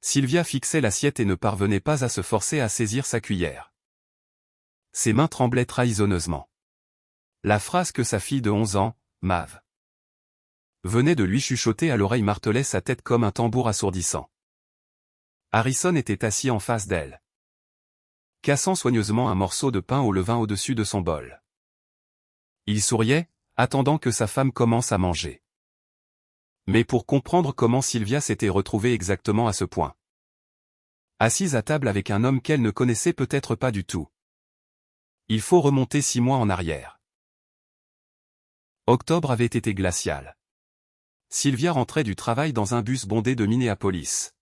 Sylvia fixait l'assiette et ne parvenait pas à se forcer à saisir sa cuillère. Ses mains tremblaient trahisonneusement. La phrase que sa fille de 11 ans, Mav, venait de lui chuchoter à l'oreille martelait sa tête comme un tambour assourdissant. Harrison était assis en face d'elle, cassant soigneusement un morceau de pain au levain au-dessus de son bol. Il souriait, attendant que sa femme commence à manger. Mais pour comprendre comment Sylvia s'était retrouvée exactement à ce point. Assise à table avec un homme qu'elle ne connaissait peut-être pas du tout. Il faut remonter 6 mois en arrière. Octobre avait été glacial. Sylvia rentrait du travail dans un bus bondé de Minneapolis,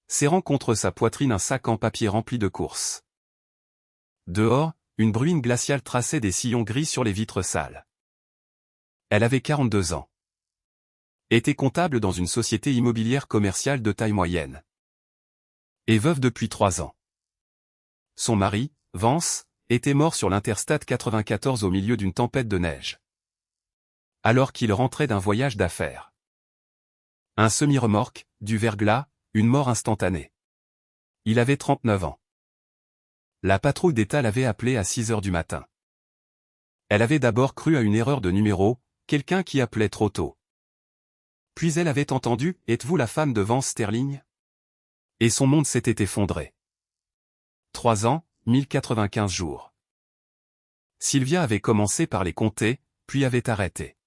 serrant contre sa poitrine un sac en papier rempli de courses. Dehors, une bruine glaciale traçait des sillons gris sur les vitres sales. Elle avait 42 ans. Était comptable dans une société immobilière commerciale de taille moyenne. Et veuve depuis 3 ans. Son mari, Vance, était mort sur l'Interstate 94 au milieu d'une tempête de neige, alors qu'il rentrait d'un voyage d'affaires. Un semi-remorque, du verglas, une mort instantanée. Il avait 39 ans. La patrouille d'État l'avait appelé à 6 heures du matin. Elle avait d'abord cru à une erreur de numéro, quelqu'un qui appelait trop tôt. Puis elle avait entendu « Êtes-vous la femme de Vance Sterling ?» Et son monde s'était effondré. 3 ans, 1095 jours. Sylvia avait commencé par les compter, puis avait arrêté.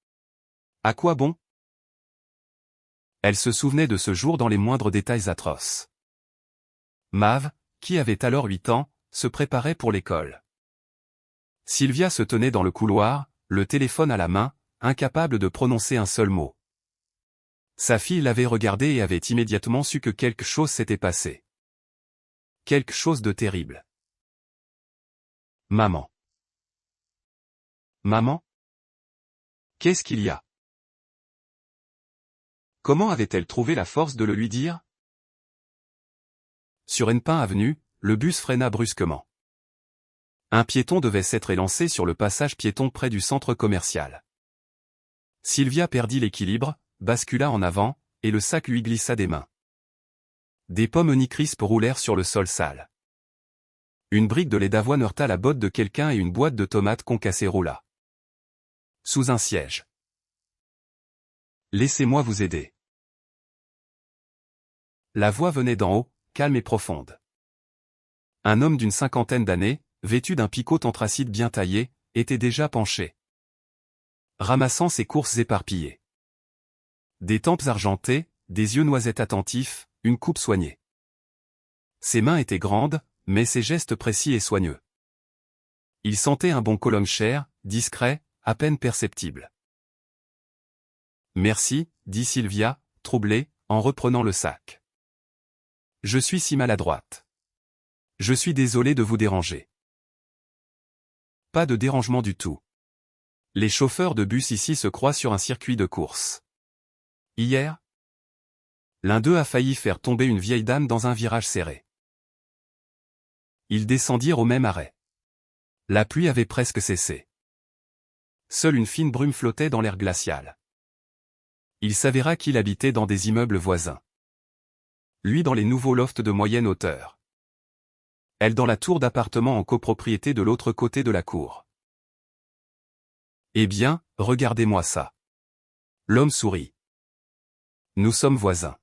À quoi bon? Elle se souvenait de ce jour dans les moindres détails atroces. Mav, qui avait alors 8 ans, se préparait pour l'école. Sylvia se tenait dans le couloir, le téléphone à la main, incapable de prononcer un seul mot. Sa fille l'avait regardée et avait immédiatement su que quelque chose s'était passé. Quelque chose de terrible. Maman. Maman? Qu'est-ce qu'il y a? Comment avait-elle trouvé la force de le lui dire? Sur Hennepin Avenue, le bus freina brusquement. Un piéton devait s'être élancé sur le passage piéton près du centre commercial. Sylvia perdit l'équilibre, bascula en avant, et le sac lui glissa des mains. Des pommes Honeycrisp roulèrent sur le sol sale. Une brique de lait d'avoine heurta la botte de quelqu'un et une boîte de tomates concassées roula sous un siège. Laissez-moi vous aider. La voix venait d'en haut, calme et profonde. Un homme d'une 50aine d'années, vêtu d'un picot anthracite bien taillé, était déjà penché, ramassant ses courses éparpillées. Des tempes argentées, des yeux noisettes attentifs, une coupe soignée. Ses mains étaient grandes, mais ses gestes précis et soigneux. Il sentait un bon cologne cher, discret, à peine perceptible. Merci, dit Sylvia, troublée, en reprenant le sac. Je suis si maladroite. Je suis désolée de vous déranger. Pas de dérangement du tout. Les chauffeurs de bus ici se croient sur un circuit de course. Hier, l'un d'eux a failli faire tomber une vieille dame dans un virage serré. Ils descendirent au même arrêt. La pluie avait presque cessé. Seule une fine brume flottait dans l'air glacial. Il s'avéra qu'il habitait dans des immeubles voisins. Lui dans les nouveaux lofts de moyenne hauteur. Elle dans la tour d'appartement en copropriété de l'autre côté de la cour. Eh bien, regardez-moi ça. L'homme sourit. Nous sommes voisins.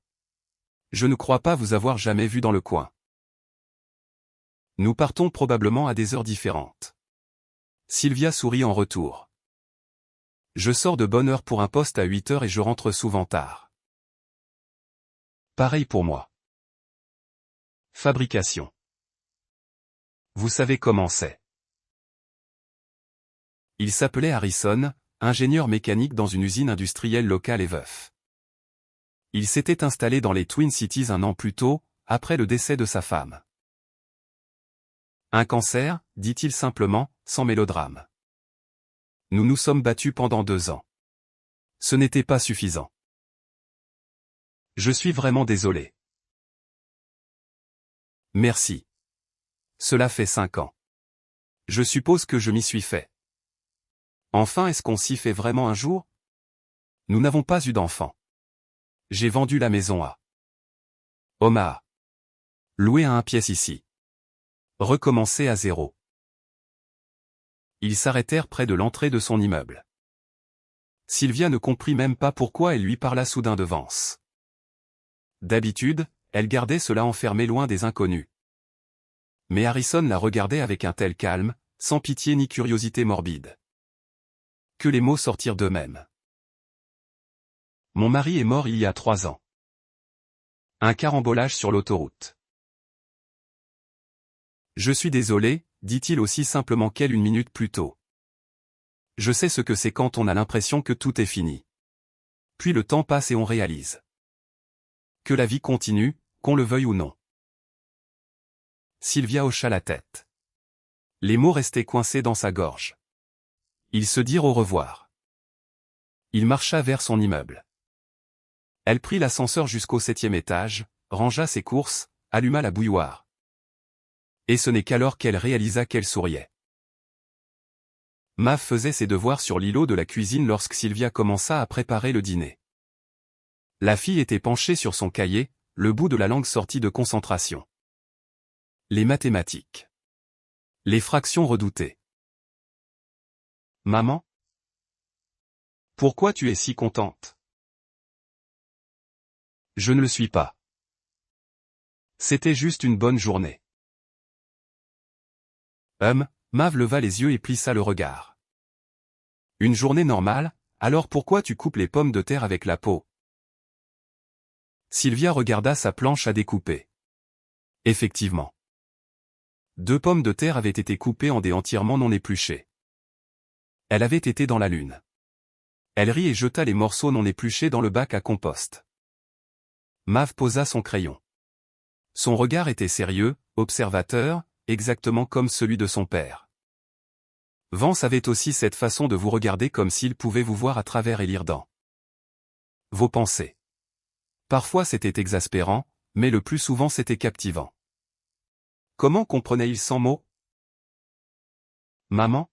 Je ne crois pas vous avoir jamais vu dans le coin. Nous partons probablement à des heures différentes. Sylvia sourit en retour. Je sors de bonne heure pour un poste à 8 heures et je rentre souvent tard. Pareil pour moi. Fabrication. Vous savez comment c'est. Il s'appelait Harrison, ingénieur mécanique dans une usine industrielle locale et veuf. Il s'était installé dans les Twin Cities un an plus tôt, après le décès de sa femme. Un cancer, dit-il simplement, sans mélodrame. Nous nous sommes battus pendant 2 ans. Ce n'était pas suffisant. Je suis vraiment désolé. Merci. Cela fait 5 ans. Je suppose que je m'y suis fait. Enfin, est-ce qu'on s'y fait vraiment un jour? Nous n'avons pas eu d'enfant. J'ai vendu la maison à Omaha. Louer à 1 pièce ici. Recommencer à 0. Ils s'arrêtèrent près de l'entrée de son immeuble. Sylvia ne comprit même pas pourquoi elle lui parla soudain de Vance. D'habitude, elle gardait cela enfermé loin des inconnus. Mais Harrison la regardait avec un tel calme, sans pitié ni curiosité morbide. Que les mots sortirent d'eux-mêmes. Mon mari est mort il y a 3 ans. Un carambolage sur l'autoroute. Je suis désolé, dit-il aussi simplement qu'elle une minute plus tôt. Je sais ce que c'est quand on a l'impression que tout est fini. Puis le temps passe et on réalise que la vie continue, qu'on le veuille ou non. Sylvia hocha la tête. Les mots restaient coincés dans sa gorge. Ils se dirent au revoir. Il marcha vers son immeuble. Elle prit l'ascenseur jusqu'au 7e étage, rangea ses courses, alluma la bouilloire. Et ce n'est qu'alors qu'elle réalisa qu'elle souriait. Mav faisait ses devoirs sur l'îlot de la cuisine lorsque Sylvia commença à préparer le dîner. La fille était penchée sur son cahier, le bout de la langue sorti de concentration. Les mathématiques. Les fractions redoutées. Maman? Pourquoi tu es si contente? Je ne le suis pas. C'était juste une bonne journée. Mav leva les yeux et plissa le regard. Une journée normale, alors pourquoi tu coupes les pommes de terre avec la peau? Sylvia regarda sa planche à découper. Effectivement. 2 pommes de terre avaient été coupées en dés entièrement non épluchés. Elle avait été dans la lune. Elle rit et jeta les morceaux non épluchés dans le bac à compost. Mav posa son crayon. Son regard était sérieux, observateur, exactement comme celui de son père. Vance avait aussi cette façon de vous regarder comme s'il pouvait vous voir à travers et lire dans vos pensées. Parfois c'était exaspérant, mais le plus souvent c'était captivant. Comment comprenait-il sans mots? Maman?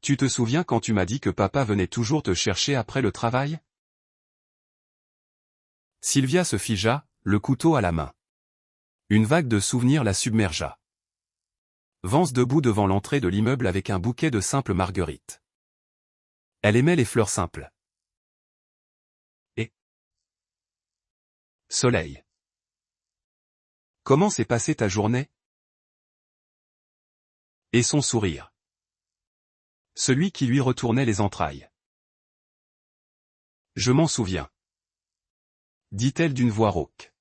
Tu te souviens quand tu m'as dit que papa venait toujours te chercher après le travail? Sylvia se figea, le couteau à la main. Une vague de souvenirs la submergea. Vance debout devant l'entrée de l'immeuble avec un bouquet de simples marguerites. Elle aimait les fleurs simples. Et soleil. Comment s'est passée ta journée? Et son sourire. Celui qui lui retournait les entrailles. Je m'en souviens. Dit-elle d'une voix rauque.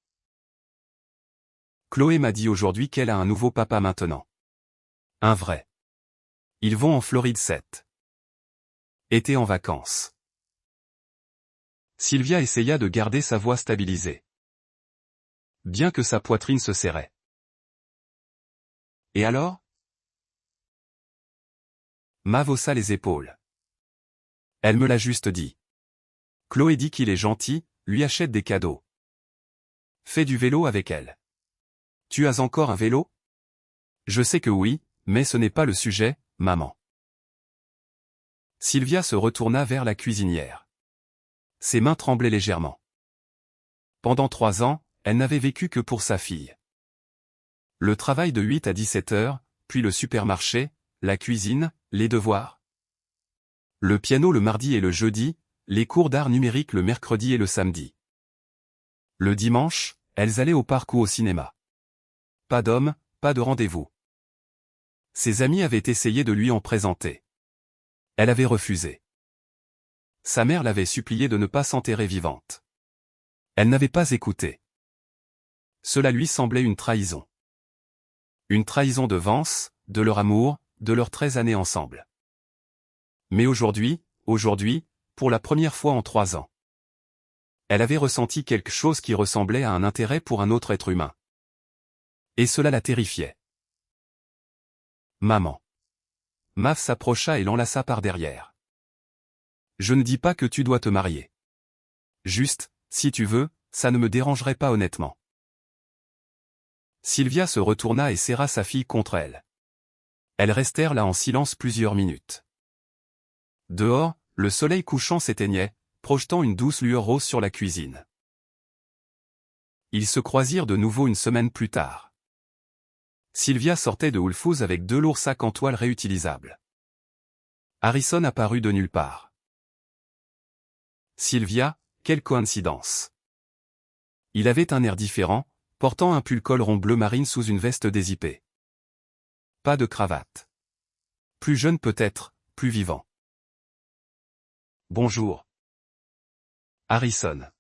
Chloé m'a dit aujourd'hui qu'elle a un nouveau papa maintenant. Un vrai. Ils vont en Floride cet été en vacances. Sylvia essaya de garder sa voix stabilisée. Bien que sa poitrine se serrait. Et alors? Mav haussa les épaules. Elle me l'a juste dit. Chloé dit qu'il est gentil, lui achète des cadeaux. Fais du vélo avec elle. Tu as encore un vélo? Je sais que oui, mais ce n'est pas le sujet, maman. Sylvia se retourna vers la cuisinière. Ses mains tremblaient légèrement. Pendant 3 ans, elle n'avait vécu que pour sa fille. Le travail de 8 à 17 heures, puis le supermarché, la cuisine, les devoirs. Le piano le mardi et le jeudi, les cours d'art numérique le mercredi et le samedi. Le dimanche, elles allaient au parc ou au cinéma. Pas d'homme, pas de rendez-vous. Ses amis avaient essayé de lui en présenter. Elle avait refusé. Sa mère l'avait supplié de ne pas s'enterrer vivante. Elle n'avait pas écouté. Cela lui semblait une trahison. Une trahison de Vance, de leur amour, de leurs 13 années ensemble. Mais aujourd'hui, pour la première fois en 3 ans. Elle avait ressenti quelque chose qui ressemblait à un intérêt pour un autre être humain. Et cela la terrifiait. Maman. Mav s'approcha et l'enlaça par derrière. Je ne dis pas que tu dois te marier. Juste, si tu veux, ça ne me dérangerait pas honnêtement. Sylvia se retourna et serra sa fille contre elle. Elles restèrent là en silence plusieurs minutes. Dehors, le soleil couchant s'éteignait, projetant une douce lueur rose sur la cuisine. Ils se croisirent de nouveau une semaine plus tard. Sylvia sortait de Whole Foods avec 2 lourds sacs en toile réutilisables. Harrison apparut de nulle part. Sylvia, quelle coïncidence. Il avait un air différent, portant un pull col rond bleu marine sous une veste dézippée. Pas de cravate. Plus jeune peut-être, plus vivant. Bonjour. Harrison.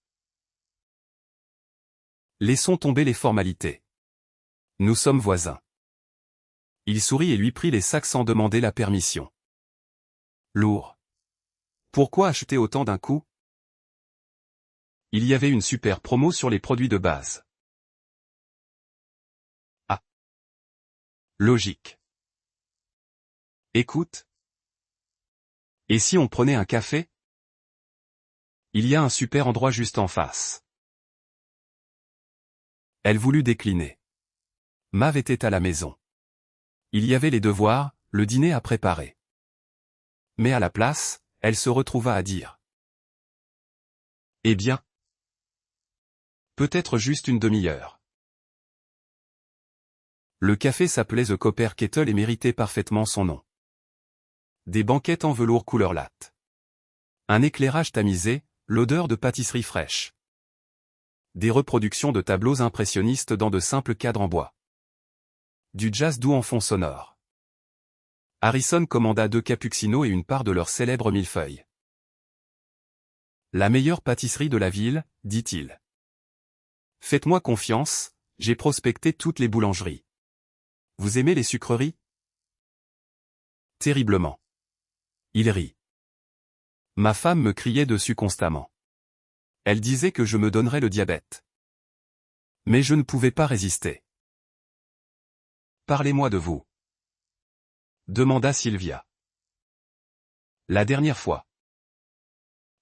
Laissons tomber les formalités. Nous sommes voisins. Il sourit et lui prit les sacs sans demander la permission. Lourd. Pourquoi acheter autant d'un coup? Il y avait une super promo sur les produits de base. Ah. Logique. Écoute. Et si on prenait un café? Il y a un super endroit juste en face. Elle voulut décliner. Mav était à la maison. Il y avait les devoirs, le dîner à préparer. Mais à la place, elle se retrouva à dire. Eh bien. Peut-être juste une demi-heure. Le café s'appelait The Copper Kettle et méritait parfaitement son nom. Des banquettes en velours couleur latte. Un éclairage tamisé, l'odeur de pâtisserie fraîche. Des reproductions de tableaux impressionnistes dans de simples cadres en bois. Du jazz doux en fond sonore. Harrison commanda 2 cappuccinos et une part de leur célèbre millefeuille. La meilleure pâtisserie de la ville, dit-il. Faites-moi confiance, j'ai prospecté toutes les boulangeries. Vous aimez les sucreries? Terriblement. Il rit. Ma femme me criait dessus constamment. Elle disait que je me donnerais le diabète. Mais je ne pouvais pas résister. Parlez-moi de vous. Demanda Sylvia. La dernière fois.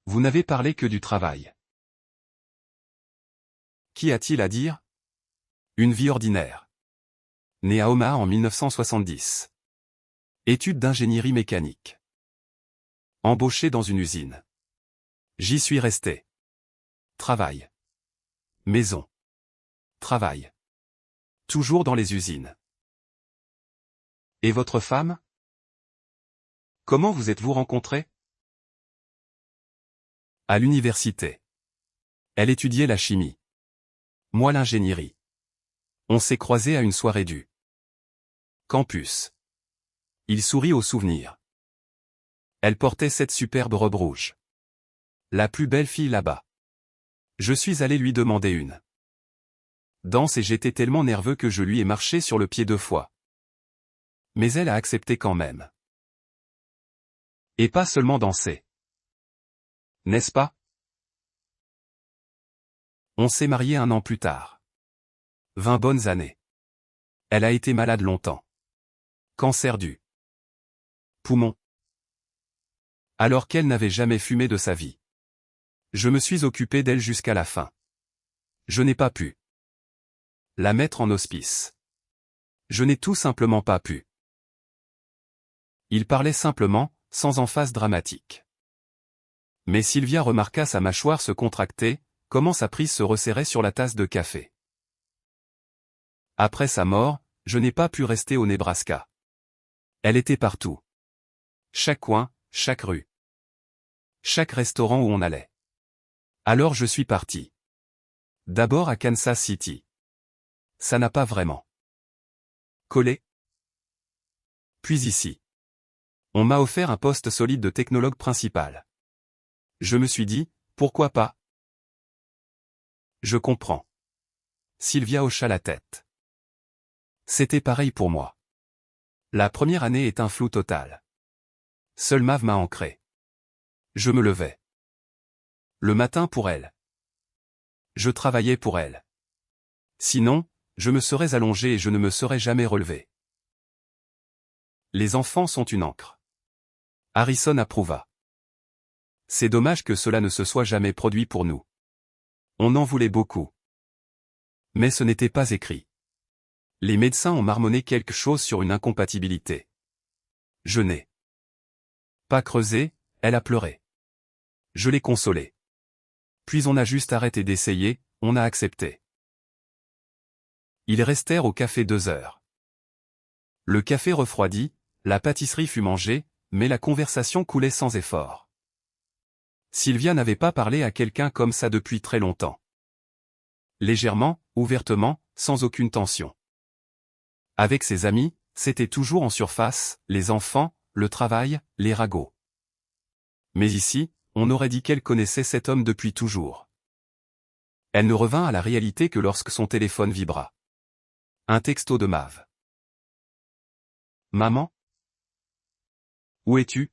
Vous n'avez parlé que du travail. Qu'y a-t-il à dire? Une vie ordinaire. Né à Omaha en 1970. Études d'ingénierie mécanique. Embauché dans une usine. J'y suis resté. Travail. Maison. Travail. Toujours dans les usines. Et votre femme? Comment vous êtes-vous rencontrés? À l'université. Elle étudiait la chimie. Moi l'ingénierie. On s'est croisés à une soirée du campus. Il sourit au souvenir. Elle portait cette superbe robe rouge. La plus belle fille là-bas. Je suis allé lui demander une danse et j'étais tellement nerveux que je lui ai marché sur le pied 2 fois. Mais elle a accepté quand même. Et pas seulement danser. N'est-ce pas? On s'est mariés 1 an plus tard. 20 bonnes années. Elle a été malade longtemps. Cancer du poumon. Alors qu'elle n'avait jamais fumé de sa vie. Je me suis occupé d'elle jusqu'à la fin. Je n'ai pas pu la mettre en hospice. Je n'ai tout simplement pas pu. Il parlait simplement, sans emphase dramatique. Mais Sylvia remarqua sa mâchoire se contracter, comment sa prise se resserrait sur la tasse de café. Après sa mort, je n'ai pas pu rester au Nebraska. Elle était partout. Chaque coin, chaque rue. Chaque restaurant où on allait. Alors je suis parti. D'abord à Kansas City. Ça n'a pas vraiment collé. Puis ici. On m'a offert un poste solide de technologue principal. Je me suis dit, pourquoi pas? Je comprends. Sylvia hocha la tête. C'était pareil pour moi. La première année est un flou total. Seul Mav m'a ancré. Je me levais. Le matin pour elle. Je travaillais pour elle. Sinon, je me serais allongé et je ne me serais jamais relevé. Les enfants sont une encre. Harrison approuva. C'est dommage que cela ne se soit jamais produit pour nous. On en voulait beaucoup. Mais ce n'était pas écrit. Les médecins ont marmonné quelque chose sur une incompatibilité. Je n'ai pas creusé, elle a pleuré. Je l'ai consolée. Puis on a juste arrêté d'essayer, on a accepté. Ils restèrent au café 2 heures. Le café refroidit, la pâtisserie fut mangée, mais la conversation coulait sans effort. Sylvia n'avait pas parlé à quelqu'un comme ça depuis très longtemps. Légèrement, ouvertement, sans aucune tension. Avec ses amis, c'était toujours en surface, les enfants, le travail, les ragots. Mais ici, on aurait dit qu'elle connaissait cet homme depuis toujours. Elle ne revint à la réalité que lorsque son téléphone vibra. Un texto de Mav. Maman? Où es-tu?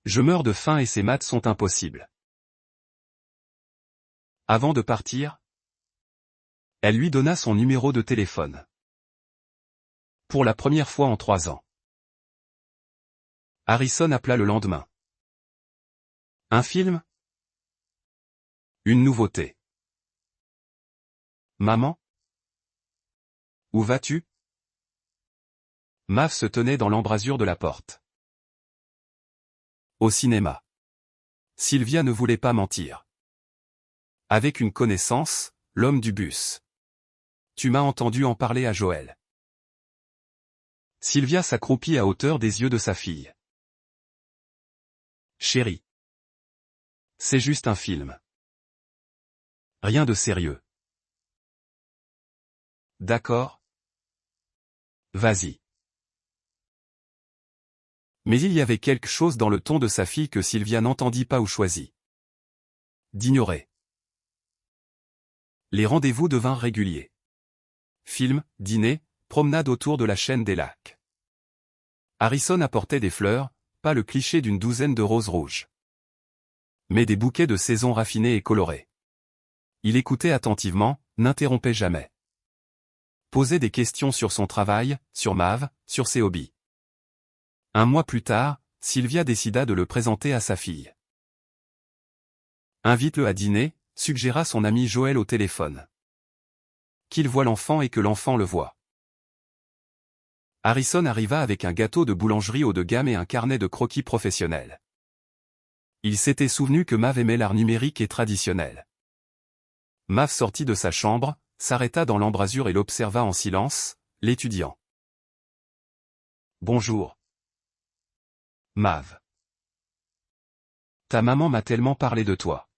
Je meurs de faim et ces maths sont impossibles. Avant de partir, elle lui donna son numéro de téléphone. Pour la première fois en 3 ans. Harrison appela le lendemain. Un film? Une nouveauté. Maman? Où vas-tu? Mav se tenait dans l'embrasure de la porte. Au cinéma. Sylvia ne voulait pas mentir. Avec une connaissance, l'homme du bus. Tu m'as entendu en parler à Joël. Sylvia s'accroupit à hauteur des yeux de sa fille. Chérie. C'est juste un film. Rien de sérieux. D'accord. Vas-y. Mais il y avait quelque chose dans le ton de sa fille que Sylvia n'entendit pas ou choisit d'ignorer. Les rendez-vous devinrent réguliers. Film, dîner, promenade autour de la chaîne des lacs. Harrison apportait des fleurs, pas le cliché d'une douzaine de roses rouges, mais des bouquets de saison raffinés et colorés. Il écoutait attentivement, n'interrompait jamais. Posait des questions sur son travail, sur Mav, sur ses hobbies. Un mois plus tard, Sylvia décida de le présenter à sa fille. Invite-le à dîner, suggéra son ami Joël au téléphone. Qu'il voie l'enfant et que l'enfant le voie. Harrison arriva avec un gâteau de boulangerie haut de gamme et un carnet de croquis professionnels. Il s'était souvenu que Mav aimait l'art numérique et traditionnel. Mav sortit de sa chambre, s'arrêta dans l'embrasure et l'observa en silence, l'étudiant. Bonjour. Mav. Ta maman m'a tellement parlé de toi.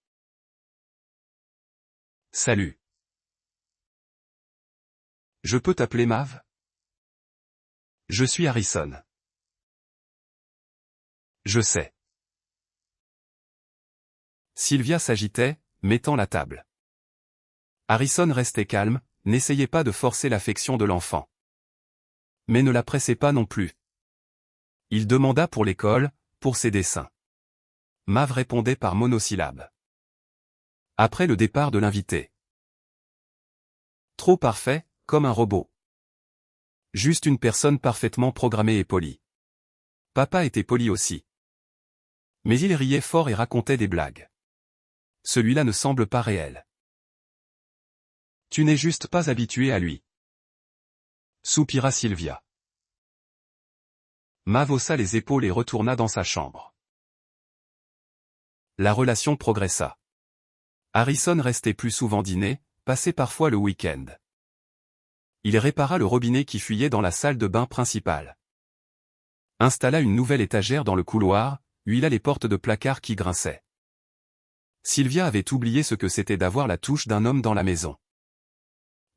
Salut. Je peux t'appeler Mav? Je suis Harrison. Je sais. Sylvia s'agitait, mettant la table. Harrison restait calme, n'essayait pas de forcer l'affection de l'enfant. Mais ne la pressait pas non plus. Il demanda pour l'école, pour ses dessins. Mav répondait par monosyllabes. Après le départ de l'invité. Trop parfait, comme un robot. Juste une personne parfaitement programmée et polie. Papa était poli aussi. Mais il riait fort et racontait des blagues. Celui-là ne semble pas réel. Tu n'es juste pas habitué à lui. Soupira Sylvia. Mav haussa les épaules et retourna dans sa chambre. La relation progressa. Harrison restait plus souvent dîner, passait parfois le week-end. Il répara le robinet qui fuyait dans la salle de bain principale. Installa une nouvelle étagère dans le couloir, huila les portes de placard qui grinçaient. Sylvia avait oublié ce que c'était d'avoir la touche d'un homme dans la maison.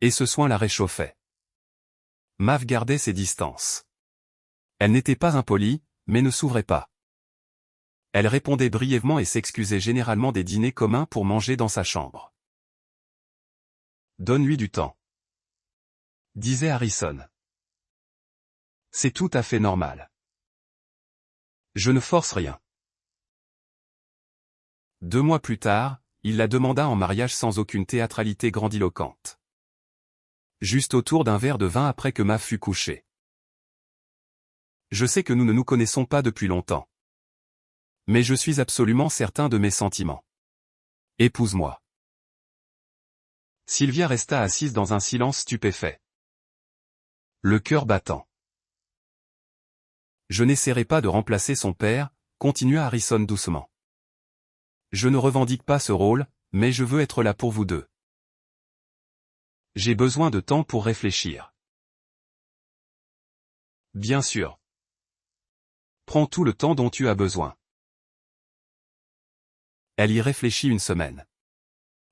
Et ce soin la réchauffait. Mav gardait ses distances. Elle n'était pas impolie, mais ne s'ouvrait pas. Elle répondait brièvement et s'excusait généralement des dîners communs pour manger dans sa chambre. Donne-lui du temps, disait Harrison. C'est tout à fait normal. Je ne force rien. 2 mois plus tard, il la demanda en mariage sans aucune théâtralité grandiloquente. Juste autour d'un verre de vin après que Mav fut couchée. Je sais que nous ne nous connaissons pas depuis longtemps. Mais je suis absolument certain de mes sentiments. Épouse-moi. Sylvia resta assise dans un silence stupéfait. Le cœur battant. Je n'essaierai pas de remplacer son père, continua Harrison doucement. Je ne revendique pas ce rôle, mais je veux être là pour vous deux. J'ai besoin de temps pour réfléchir. Bien sûr. Prends tout le temps dont tu as besoin. Elle y réfléchit une semaine.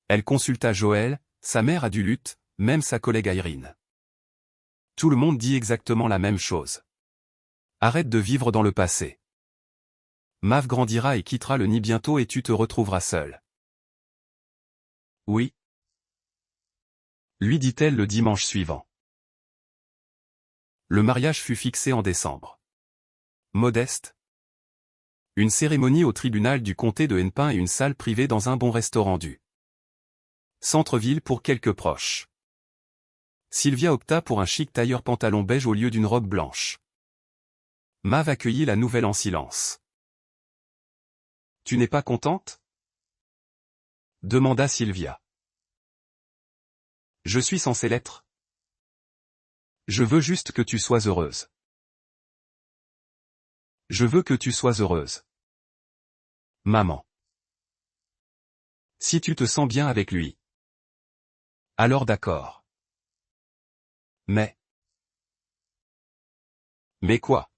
Elle consulta Joël, sa mère adulte, même sa collègue Irene. Tout le monde dit exactement la même chose. Arrête de vivre dans le passé. Mav grandira et quittera le nid bientôt et tu te retrouveras seul. Oui. Lui dit-elle le dimanche suivant. Le mariage fut fixé en décembre. Modeste. Une cérémonie au tribunal du comté de Hennepin et une salle privée dans un bon restaurant du centre-ville pour quelques proches. Sylvia opta pour un chic tailleur pantalon beige au lieu d'une robe blanche. Mav accueillit la nouvelle en silence. « Tu n'es pas contente ?» demanda Sylvia. « Je suis censée l'être. Je veux juste que tu sois heureuse. Je veux que tu sois heureuse. Maman. Si tu te sens bien avec lui. Alors d'accord. Mais quoi?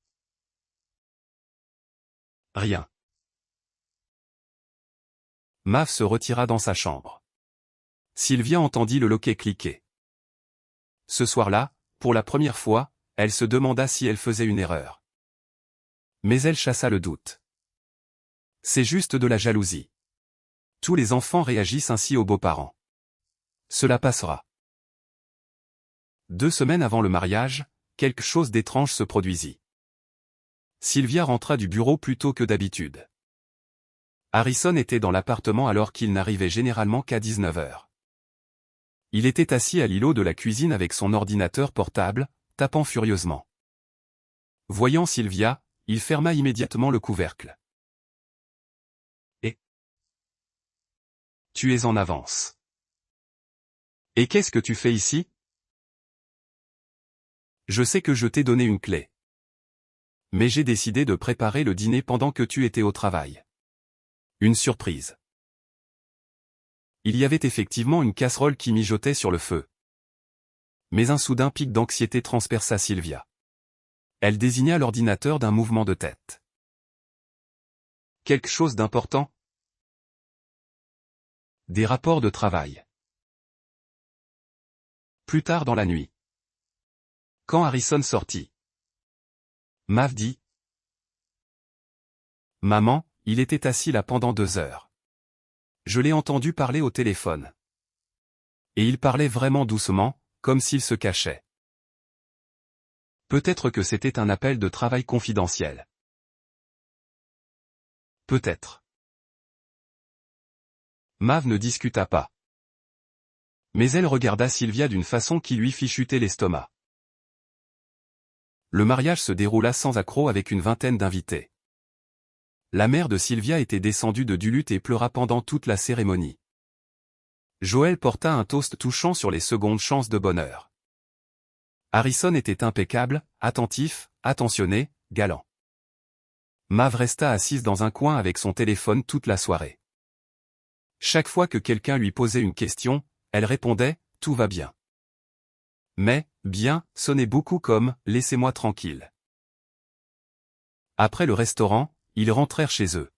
Rien. Mav se retira dans sa chambre. Sylvia entendit le loquet cliquer. Ce soir-là, pour la première fois, elle se demanda si elle faisait une erreur. Mais elle chassa le doute. C'est juste de la jalousie. Tous les enfants réagissent ainsi aux beaux-parents. Cela passera. 2 semaines avant le mariage, quelque chose d'étrange se produisit. Sylvia rentra du bureau plus tôt que d'habitude. Harrison était dans l'appartement alors qu'il n'arrivait généralement qu'à 19 heures. Il était assis à l'îlot de la cuisine avec son ordinateur portable, tapant furieusement. Voyant Sylvia, il ferma immédiatement le couvercle. « Et tu es en avance. Et qu'est-ce que tu fais ici ? Je sais que je t'ai donné une clé. Mais j'ai décidé de préparer le dîner pendant que tu étais au travail. Une surprise. » Il y avait effectivement une casserole qui mijotait sur le feu. Mais un soudain pic d'anxiété transperça Sylvia. Elle désigna l'ordinateur d'un mouvement de tête. Quelque chose d'important ? Des rapports de travail. Plus tard dans la nuit. Quand Harrison sortit. Mav dit. Maman, il était assis là pendant 2 heures. Je l'ai entendu parler au téléphone. Et il parlait vraiment doucement, comme s'il se cachait. Peut-être que c'était un appel de travail confidentiel. Peut-être. Mav ne discuta pas. Mais elle regarda Sylvia d'une façon qui lui fit chuter l'estomac. Le mariage se déroula sans accroc avec une vingtaine d'invités. La mère de Sylvia était descendue de Duluth et pleura pendant toute la cérémonie. Joël porta un toast touchant sur les secondes chances de bonheur. Harrison était impeccable, attentif, attentionné, galant. Mav resta assise dans un coin avec son téléphone toute la soirée. Chaque fois que quelqu'un lui posait une question, elle répondait « Tout va bien ». Mais, bien, sonnait beaucoup comme « Laissez-moi tranquille ». Après le restaurant, ils rentrèrent chez eux.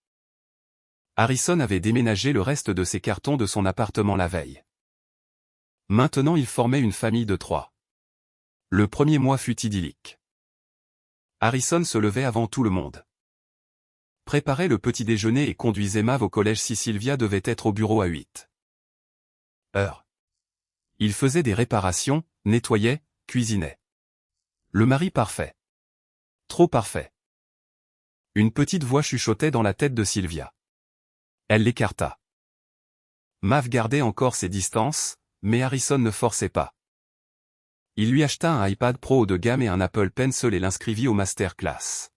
Harrison avait déménagé le reste de ses cartons de son appartement la veille. Maintenant il formait une famille de 3. Le premier mois fut idyllique. Harrison se levait avant tout le monde. Préparait le petit déjeuner et conduisait Mav au collège si Sylvia devait être au bureau à 8 heures. Il faisait des réparations, nettoyait, cuisinait. Le mari parfait. Trop parfait. Une petite voix chuchotait dans la tête de Sylvia. Elle l'écarta. Mav gardait encore ses distances, mais Harrison ne forçait pas. Il lui acheta un iPad Pro haut de gamme et un Apple Pencil et l'inscrivit au masterclass.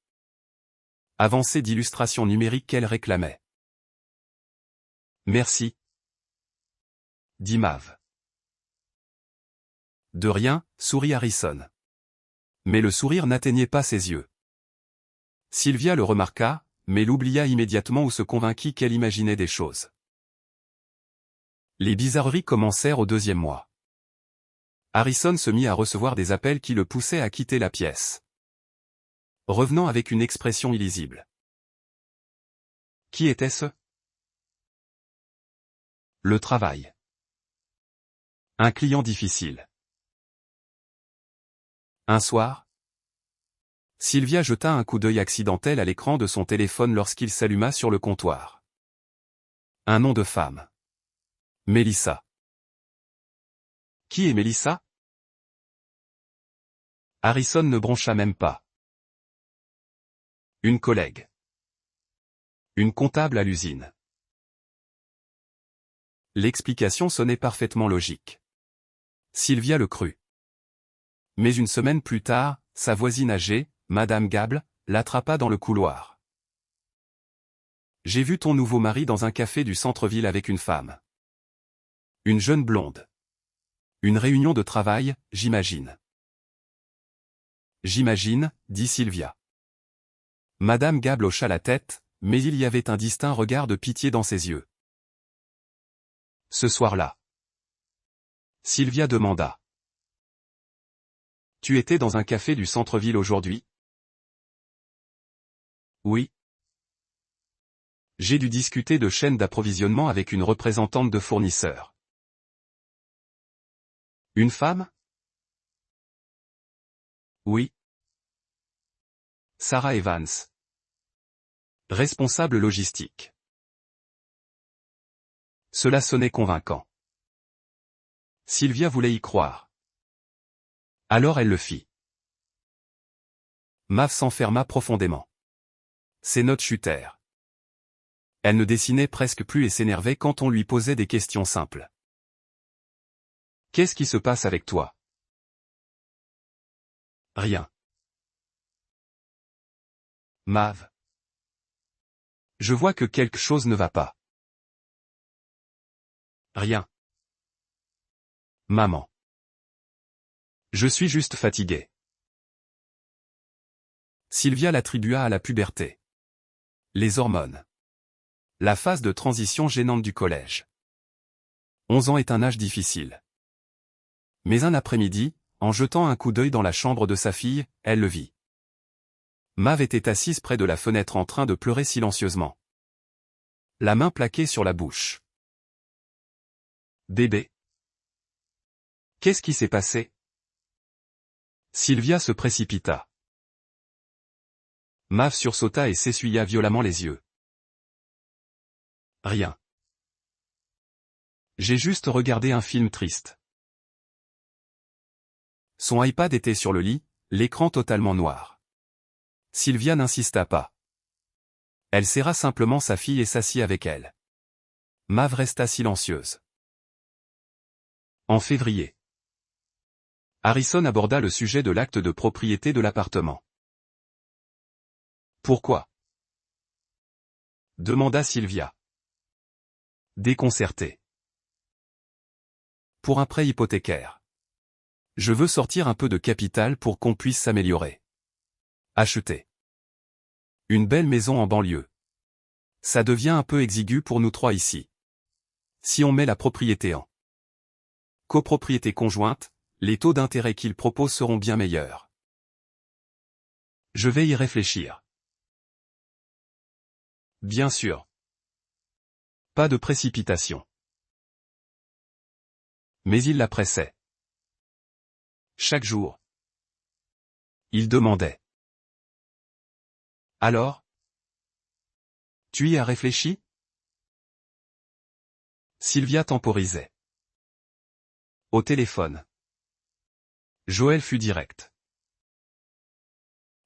Avancée d'illustration numérique qu'elle réclamait. Merci, dit Mav. De rien, sourit Harrison. Mais le sourire n'atteignait pas ses yeux. Sylvia le remarqua, mais l'oublia immédiatement ou se convainquit qu'elle imaginait des choses. Les bizarreries commencèrent au 2e mois. Harrison se mit à recevoir des appels qui le poussaient à quitter la pièce, revenant avec une expression illisible. Qui était-ce? Le travail. Un client difficile. Un soir, Sylvia jeta un coup d'œil accidentel à l'écran de son téléphone lorsqu'il s'alluma sur le comptoir. Un nom de femme. Mélissa. Qui est Mélissa? Harrison ne broncha même pas. Une collègue. Une comptable à l'usine. L'explication sonnait parfaitement logique. Sylvia le crut. Mais une semaine plus tard, sa voisine âgée, Madame Gable, l'attrapa dans le couloir. J'ai vu ton nouveau mari dans un café du centre-ville avec une femme. Une jeune blonde. Une réunion de travail, j'imagine. J'imagine, dit Sylvia. Madame Gable hocha la tête, mais il y avait un distinct regard de pitié dans ses yeux. Ce soir-là. Sylvia demanda. Tu étais dans un café du centre-ville aujourd'hui? Oui. J'ai dû discuter de chaînes d'approvisionnement avec une représentante de fournisseurs. Une femme? Oui. Sarah Evans. Responsable logistique. Cela sonnait convaincant. Sylvia voulait y croire. Alors elle le fit. Mav s'enferma profondément. Ses notes chutèrent. Elle ne dessinait presque plus et s'énervait quand on lui posait des questions simples. Qu'est-ce qui se passe avec toi? Rien. Mav. Je vois que quelque chose ne va pas. Rien. Maman. Je suis juste fatiguée. Sylvia l'attribua à la puberté. Les hormones. La phase de transition gênante du collège. 11 ans est un âge difficile. Mais un après-midi, en jetant un coup d'œil dans la chambre de sa fille, elle le vit. Mav était assise près de la fenêtre en train de pleurer silencieusement. La main plaquée sur la bouche. Bébé. Qu'est-ce qui s'est passé? Sylvia se précipita. Mav sursauta et s'essuya violemment les yeux. Rien. J'ai juste regardé un film triste. Son iPad était sur le lit, l'écran totalement noir. Sylvia n'insista pas. Elle serra simplement sa fille et s'assit avec elle. Mav resta silencieuse. En février. Harrison aborda le sujet de l'acte de propriété de l'appartement. Pourquoi? Demanda Sylvia. Déconcertée. Pour un prêt hypothécaire. Je veux sortir un peu de capital pour qu'on puisse s'améliorer. Acheter. Une belle maison en banlieue. Ça devient un peu exigu pour nous trois ici. Si on met la propriété en copropriété conjointe, les taux d'intérêt qu'il propose seront bien meilleurs. Je vais y réfléchir. Bien sûr. Pas de précipitation. Mais il la pressait. Chaque jour. Il demandait. Alors? Tu y as réfléchi? Sylvia temporisait. Au téléphone. Joël fut direct.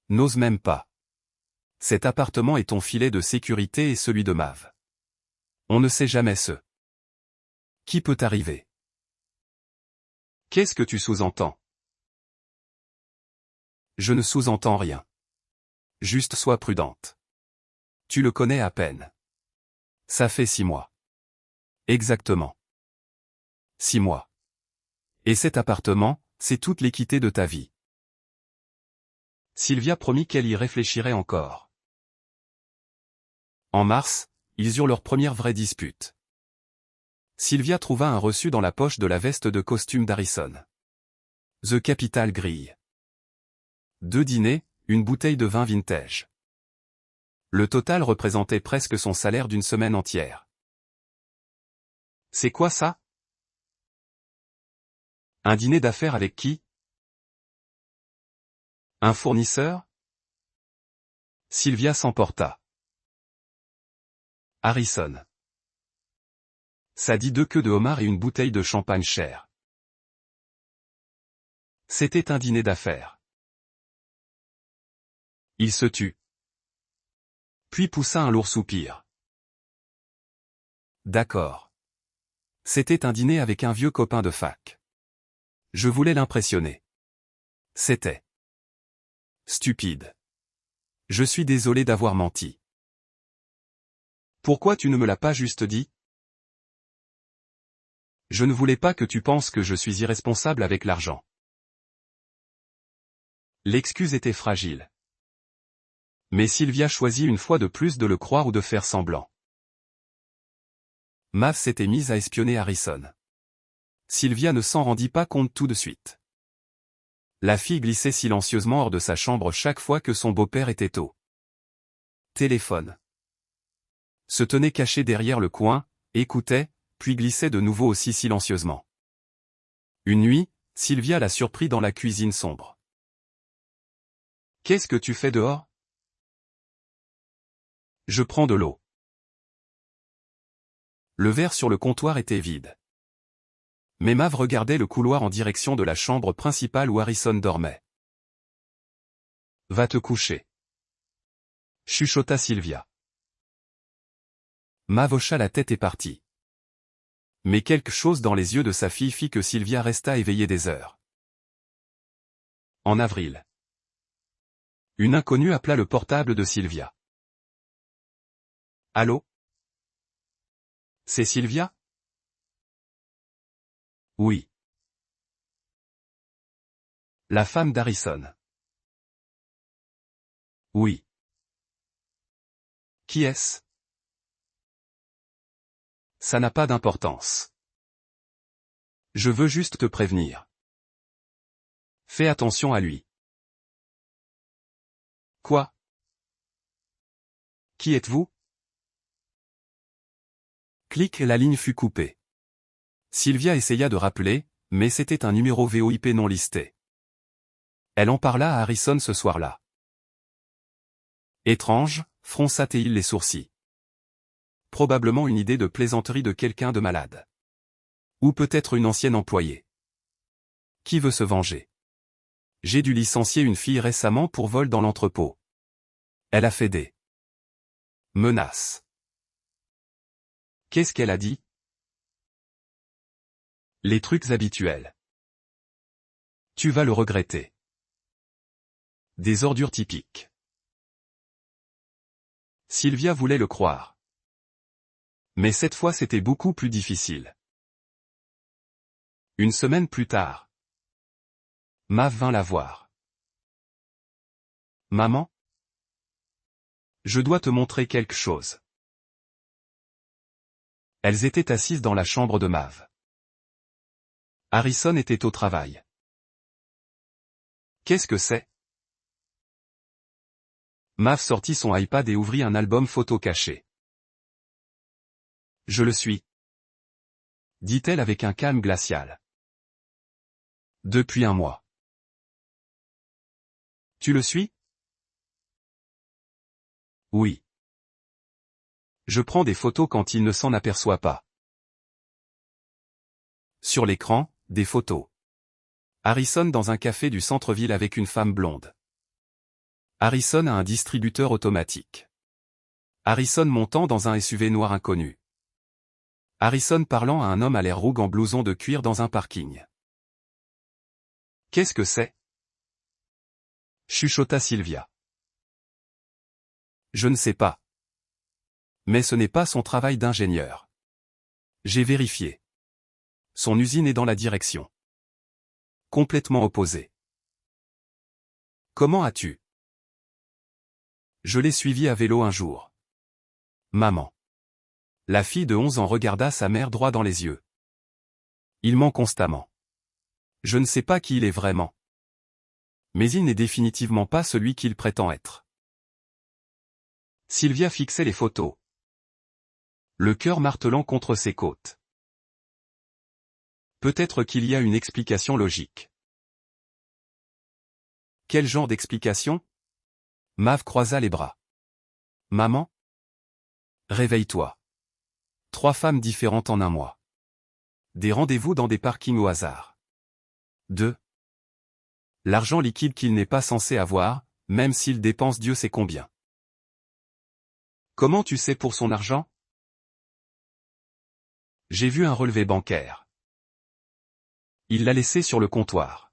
N'ose même pas. Cet appartement est ton filet de sécurité et celui de Mav. On ne sait jamais ce qui peut arriver. Qu'est-ce que tu sous-entends? Je ne sous-entends rien. Juste sois prudente. Tu le connais à peine. Ça fait 6 mois. Exactement. 6 mois. Et cet appartement, c'est toute l'équité de ta vie. Sylvia promit qu'elle y réfléchirait encore. En mars, ils eurent leur première vraie dispute. Sylvia trouva un reçu dans la poche de la veste de costume d'Harrison. The Capital Grille. 2 dîners, une bouteille de vin vintage. Le total représentait presque son salaire d'une semaine entière. C'est quoi ça? Un dîner d'affaires avec qui? Un fournisseur? Sylvia s'emporta. Harrison. Ça dit 2 queues de homard et une bouteille de champagne cher. C'était un dîner d'affaires. Il se tut. Puis poussa un lourd soupir. D'accord. C'était un dîner avec un vieux copain de fac. Je voulais l'impressionner. C'était stupide. Je suis désolé d'avoir menti. Pourquoi tu ne me l'as pas juste dit? Je ne voulais pas que tu penses que je suis irresponsable avec l'argent. L'excuse était fragile. Mais Sylvia choisit une fois de plus de le croire ou de faire semblant. Mav s'était mise à espionner Harrison. Sylvia ne s'en rendit pas compte tout de suite. La fille glissait silencieusement hors de sa chambre chaque fois que son beau-père était au téléphone. Se tenait caché derrière le coin, écoutait, puis glissait de nouveau aussi silencieusement. Une nuit, Sylvia la surprit dans la cuisine sombre. « Qu'est-ce que tu fais dehors? » « Je prends de l'eau. » Le verre sur le comptoir était vide. Mais Mav regardait le couloir en direction de la chambre principale où Harrison dormait. « Va te coucher. » chuchota Sylvia. Mav hocha la tête et partit. Mais quelque chose dans les yeux de sa fille fit que Sylvia resta éveillée des heures. En avril. Une inconnue appela le portable de Sylvia. Allô? C'est Sylvia? Oui. La femme d'Harrison. Oui. Qui est-ce? Ça n'a pas d'importance. Je veux juste te prévenir. Fais attention à lui. Quoi? Qui êtes-vous? Clic, la ligne fut coupée. Sylvia essaya de rappeler, mais c'était un numéro VoIP non listé. Elle en parla à Harrison ce soir-là. Étrange, fronça-t-il les sourcils. Probablement une idée de plaisanterie de quelqu'un de malade. Ou peut-être une ancienne employée. Qui veut se venger? J'ai dû licencier une fille récemment pour vol dans l'entrepôt. Elle a fait des menaces. Qu'est-ce qu'elle a dit? Les trucs habituels. Tu vas le regretter. Des ordures typiques. Sylvia voulait le croire. Mais cette fois c'était beaucoup plus difficile. Une semaine plus tard. Mav vint la voir. Maman? Je dois te montrer quelque chose. Elles étaient assises dans la chambre de Mav. Harrison était au travail. Qu'est-ce que c'est? Mav sortit son iPad et ouvrit un album photo caché. Je le suis. Dit-elle avec un calme glacial. Depuis un mois. Tu le suis? Oui. Je prends des photos quand il ne s'en aperçoit pas. Sur l'écran, des photos. Harrison dans un café du centre-ville avec une femme blonde. Harrison a un distributeur automatique. Harrison montant dans un SUV noir inconnu. Harrison parlant à un homme à l'air rouge en blouson de cuir dans un parking. Qu'est-ce que c'est? Chuchota Sylvia. Je ne sais pas. Mais ce n'est pas son travail d'ingénieur. J'ai vérifié. Son usine est dans la direction complètement opposée. Comment as-tu? Je l'ai suivi à vélo un jour. Maman. La fille de 11 ans regarda sa mère droit dans les yeux. Il ment constamment. Je ne sais pas qui il est vraiment. Mais il n'est définitivement pas celui qu'il prétend être. Sylvia fixait les photos, le cœur martelant contre ses côtes. Peut-être qu'il y a une explication logique. Quel genre d'explication? Mav croisa les bras. Maman? Réveille-toi. 3 femmes différentes en un mois. Des rendez-vous dans des parkings au hasard. 2. L'argent liquide qu'il n'est pas censé avoir, même s'il dépense Dieu sait combien. Comment tu sais pour son argent? J'ai vu un relevé bancaire. Il l'a laissé sur le comptoir.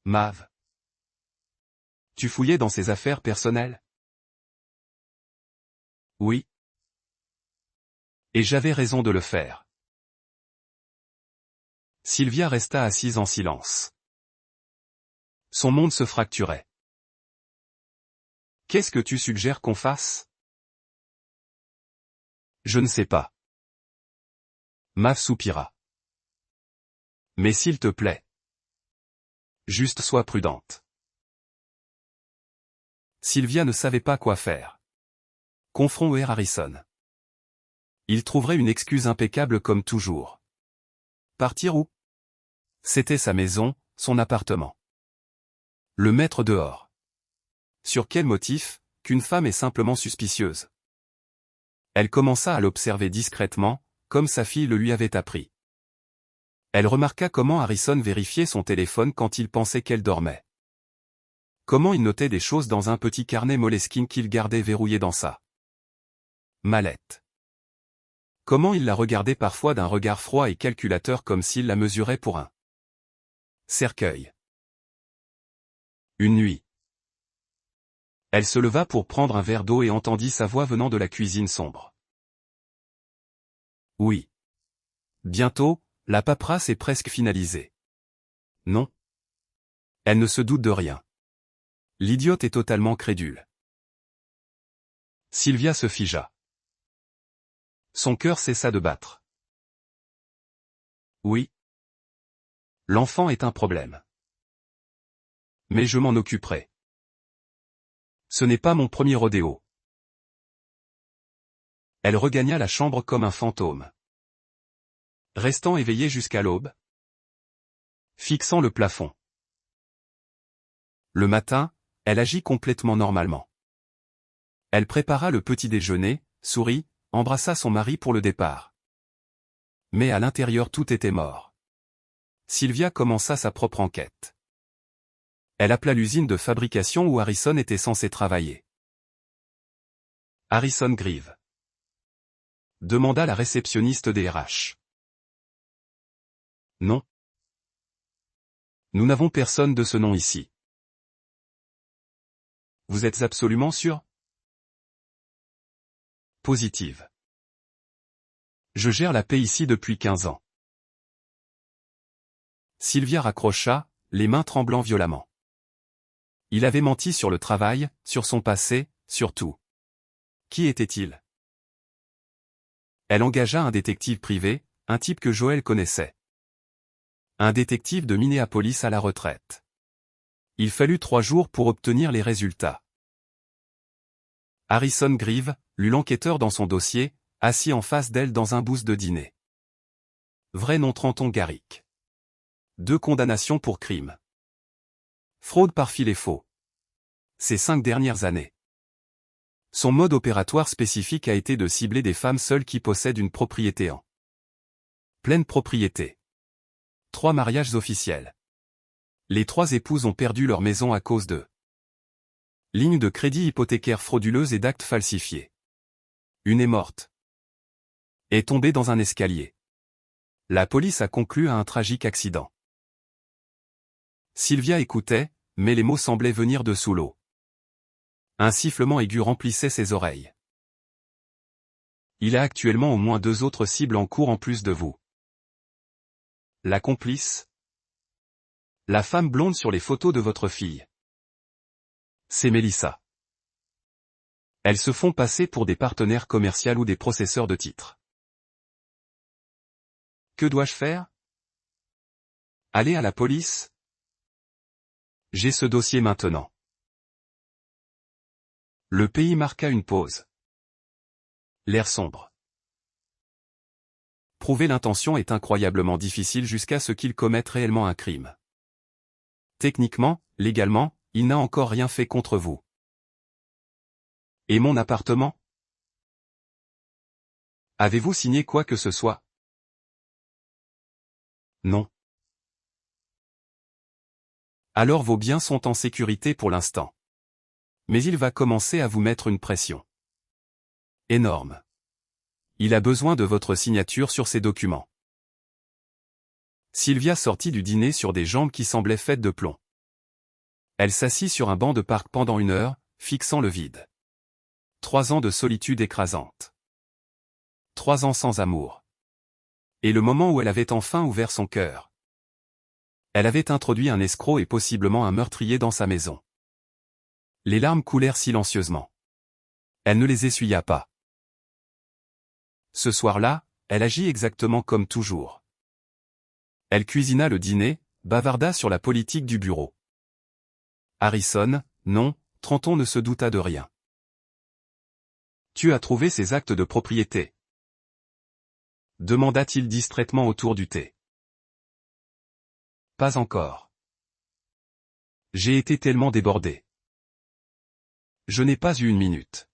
Mav. Tu fouillais dans ses affaires personnelles? Oui. Et j'avais raison de le faire. Sylvia resta assise en silence. Son monde se fracturait. Qu'est-ce que tu suggères qu'on fasse? Je ne sais pas. Mav soupira. Mais s'il te plaît. Juste sois prudente. Sylvia ne savait pas quoi faire. Confronter Harrison. Il trouverait une excuse impeccable comme toujours. Partir où? C'était sa maison, son appartement. Le mettre dehors. Sur quel motif, qu'une femme est simplement suspicieuse? Elle commença à l'observer discrètement, comme sa fille le lui avait appris. Elle remarqua comment Harrison vérifiait son téléphone quand il pensait qu'elle dormait. Comment il notait des choses dans un petit carnet Moleskine qu'il gardait verrouillé dans sa mallette. Comment il la regardait parfois d'un regard froid et calculateur comme s'il la mesurait pour un cercueil. Une nuit. Elle se leva pour prendre un verre d'eau et entendit sa voix venant de la cuisine sombre. Oui. Bientôt, la paperasse est presque finalisée. Non. Elle ne se doute de rien. L'idiote est totalement crédule. Sylvia se figea. Son cœur cessa de battre. Oui. L'enfant est un problème. Mais je m'en occuperai. Ce n'est pas mon premier rodéo. Elle regagna la chambre comme un fantôme. Restant éveillée jusqu'à l'aube. Fixant le plafond. Le matin, elle agit complètement normalement. Elle prépara le petit déjeuner, sourit, embrassa son mari pour le départ. Mais à l'intérieur tout était mort. Sylvia commença sa propre enquête. Elle appela l'usine de fabrication où Harrison était censé travailler. Harrison Grieve. Demanda la réceptionniste des RH. Non. Nous n'avons personne de ce nom ici. Vous êtes absolument sûr? Positive. Je gère la paie ici depuis 15 ans. Sylvia raccrocha, les mains tremblant violemment. Il avait menti sur le travail, sur son passé, sur tout. Qui était-il? Elle engagea un détective privé, un type que Joël connaissait. Un détective de Minneapolis à la retraite. Il fallut 3 jours pour obtenir les résultats. Harrison Grieve, lut l'enquêteur dans son dossier, assis en face d'elle dans un booth de dîner. Vrai nom Trenton Garrick. 2 condamnations pour crime. Fraude par filet faux. Ces 5 dernières années. Son mode opératoire spécifique a été de cibler des femmes seules qui possèdent une propriété en pleine propriété. 3 mariages officiels. Les 3 épouses ont perdu leur maison à cause de lignes de crédit hypothécaire frauduleuses et d'actes falsifiés. Une est morte. Est tombée dans un escalier. La police a conclu à un tragique accident. Sylvia écoutait, mais les mots semblaient venir de sous l'eau. Un sifflement aigu remplissait ses oreilles. Il a actuellement au moins 2 autres cibles en cours en plus de vous. La complice? La femme blonde sur les photos de votre fille. C'est Mélissa. Elles se font passer pour des partenaires commerciaux ou des processeurs de titres. Que dois-je faire? Aller à la police? J'ai ce dossier maintenant. Le pays marqua une pause. L'air sombre. Prouver l'intention est incroyablement difficile jusqu'à ce qu'il commette réellement un crime. Techniquement, légalement, il n'a encore rien fait contre vous. Et mon appartement? Avez-vous signé quoi que ce soit? Non. Alors vos biens sont en sécurité pour l'instant. Mais il va commencer à vous mettre une pression énorme. Il a besoin de votre signature sur ces documents. Sylvia sortit du dîner sur des jambes qui semblaient faites de plomb. Elle s'assit sur un banc de parc pendant 1 heure, fixant le vide. 3 ans de solitude écrasante. 3 ans sans amour. Et le moment où elle avait enfin ouvert son cœur. Elle avait introduit un escroc et possiblement un meurtrier dans sa maison. Les larmes coulèrent silencieusement. Elle ne les essuya pas. Ce soir-là, elle agit exactement comme toujours. Elle cuisina le dîner, bavarda sur la politique du bureau. Harrison, non, Trenton ne se douta de rien. Tu as trouvé ces actes de propriété? Demanda-t-il distraitement autour du thé. Pas encore. J'ai été tellement débordé. Je n'ai pas eu 1 minute.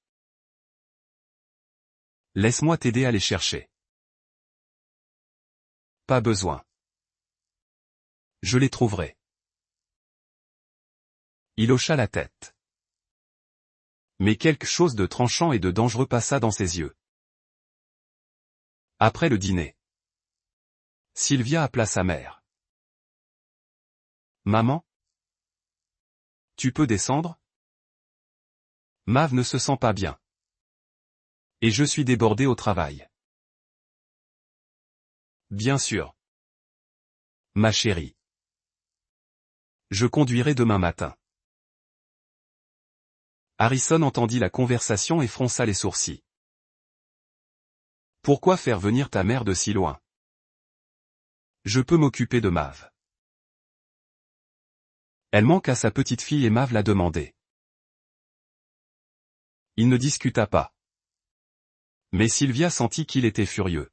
Laisse-moi t'aider à les chercher. Pas besoin. Je les trouverai. Il hocha la tête. Mais quelque chose de tranchant et de dangereux passa dans ses yeux. Après le dîner, Sylvia appela sa mère. Maman? Tu peux descendre? Mav ne se sent pas bien. Et je suis débordé au travail. Bien sûr. Ma chérie. Je conduirai demain matin. Harrison entendit la conversation et fronça les sourcils. Pourquoi faire venir ta mère de si loin? Je peux m'occuper de Mav. Elle manque à sa petite fille et Mav l'a demandé. Il ne discuta pas. Mais Sylvia sentit qu'il était furieux.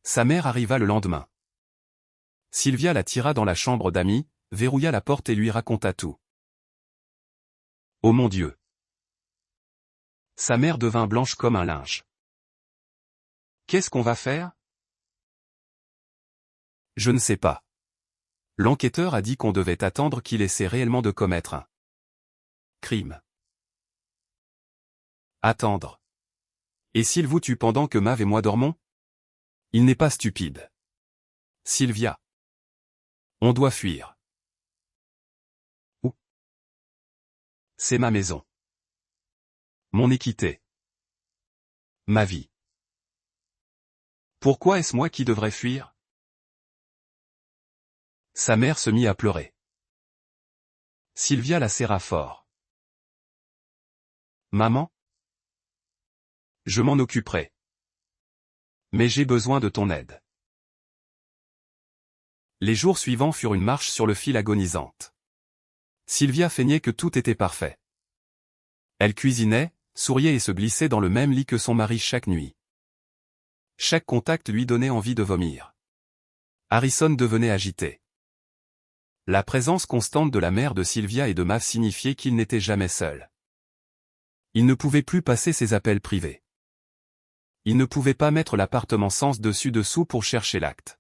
Sa mère arriva le lendemain. Sylvia la tira dans la chambre d'amis, verrouilla la porte et lui raconta tout. Oh mon Dieu! Sa mère devint blanche comme un linge. Qu'est-ce qu'on va faire? Je ne sais pas. L'enquêteur a dit qu'on devait attendre qu'il essaie réellement de commettre un crime. Attendre. Et s'il vous tue pendant que Mav et moi dormons? Il n'est pas stupide. Sylvia. On doit fuir. Où? C'est ma maison. Mon équité. Ma vie. Pourquoi est-ce moi qui devrais fuir? Sa mère se mit à pleurer. Sylvia la serra fort. Maman? Je m'en occuperai. Mais j'ai besoin de ton aide. Les jours suivants furent une marche sur le fil agonisante. Sylvia feignait que tout était parfait. Elle cuisinait, souriait et se glissait dans le même lit que son mari chaque nuit. Chaque contact lui donnait envie de vomir. Harrison devenait agité. La présence constante de la mère de Sylvia et de Mav signifiait qu'il n'était jamais seul. Il ne pouvait plus passer ses appels privés. Il ne pouvait pas mettre l'appartement sens dessus dessous pour chercher l'acte.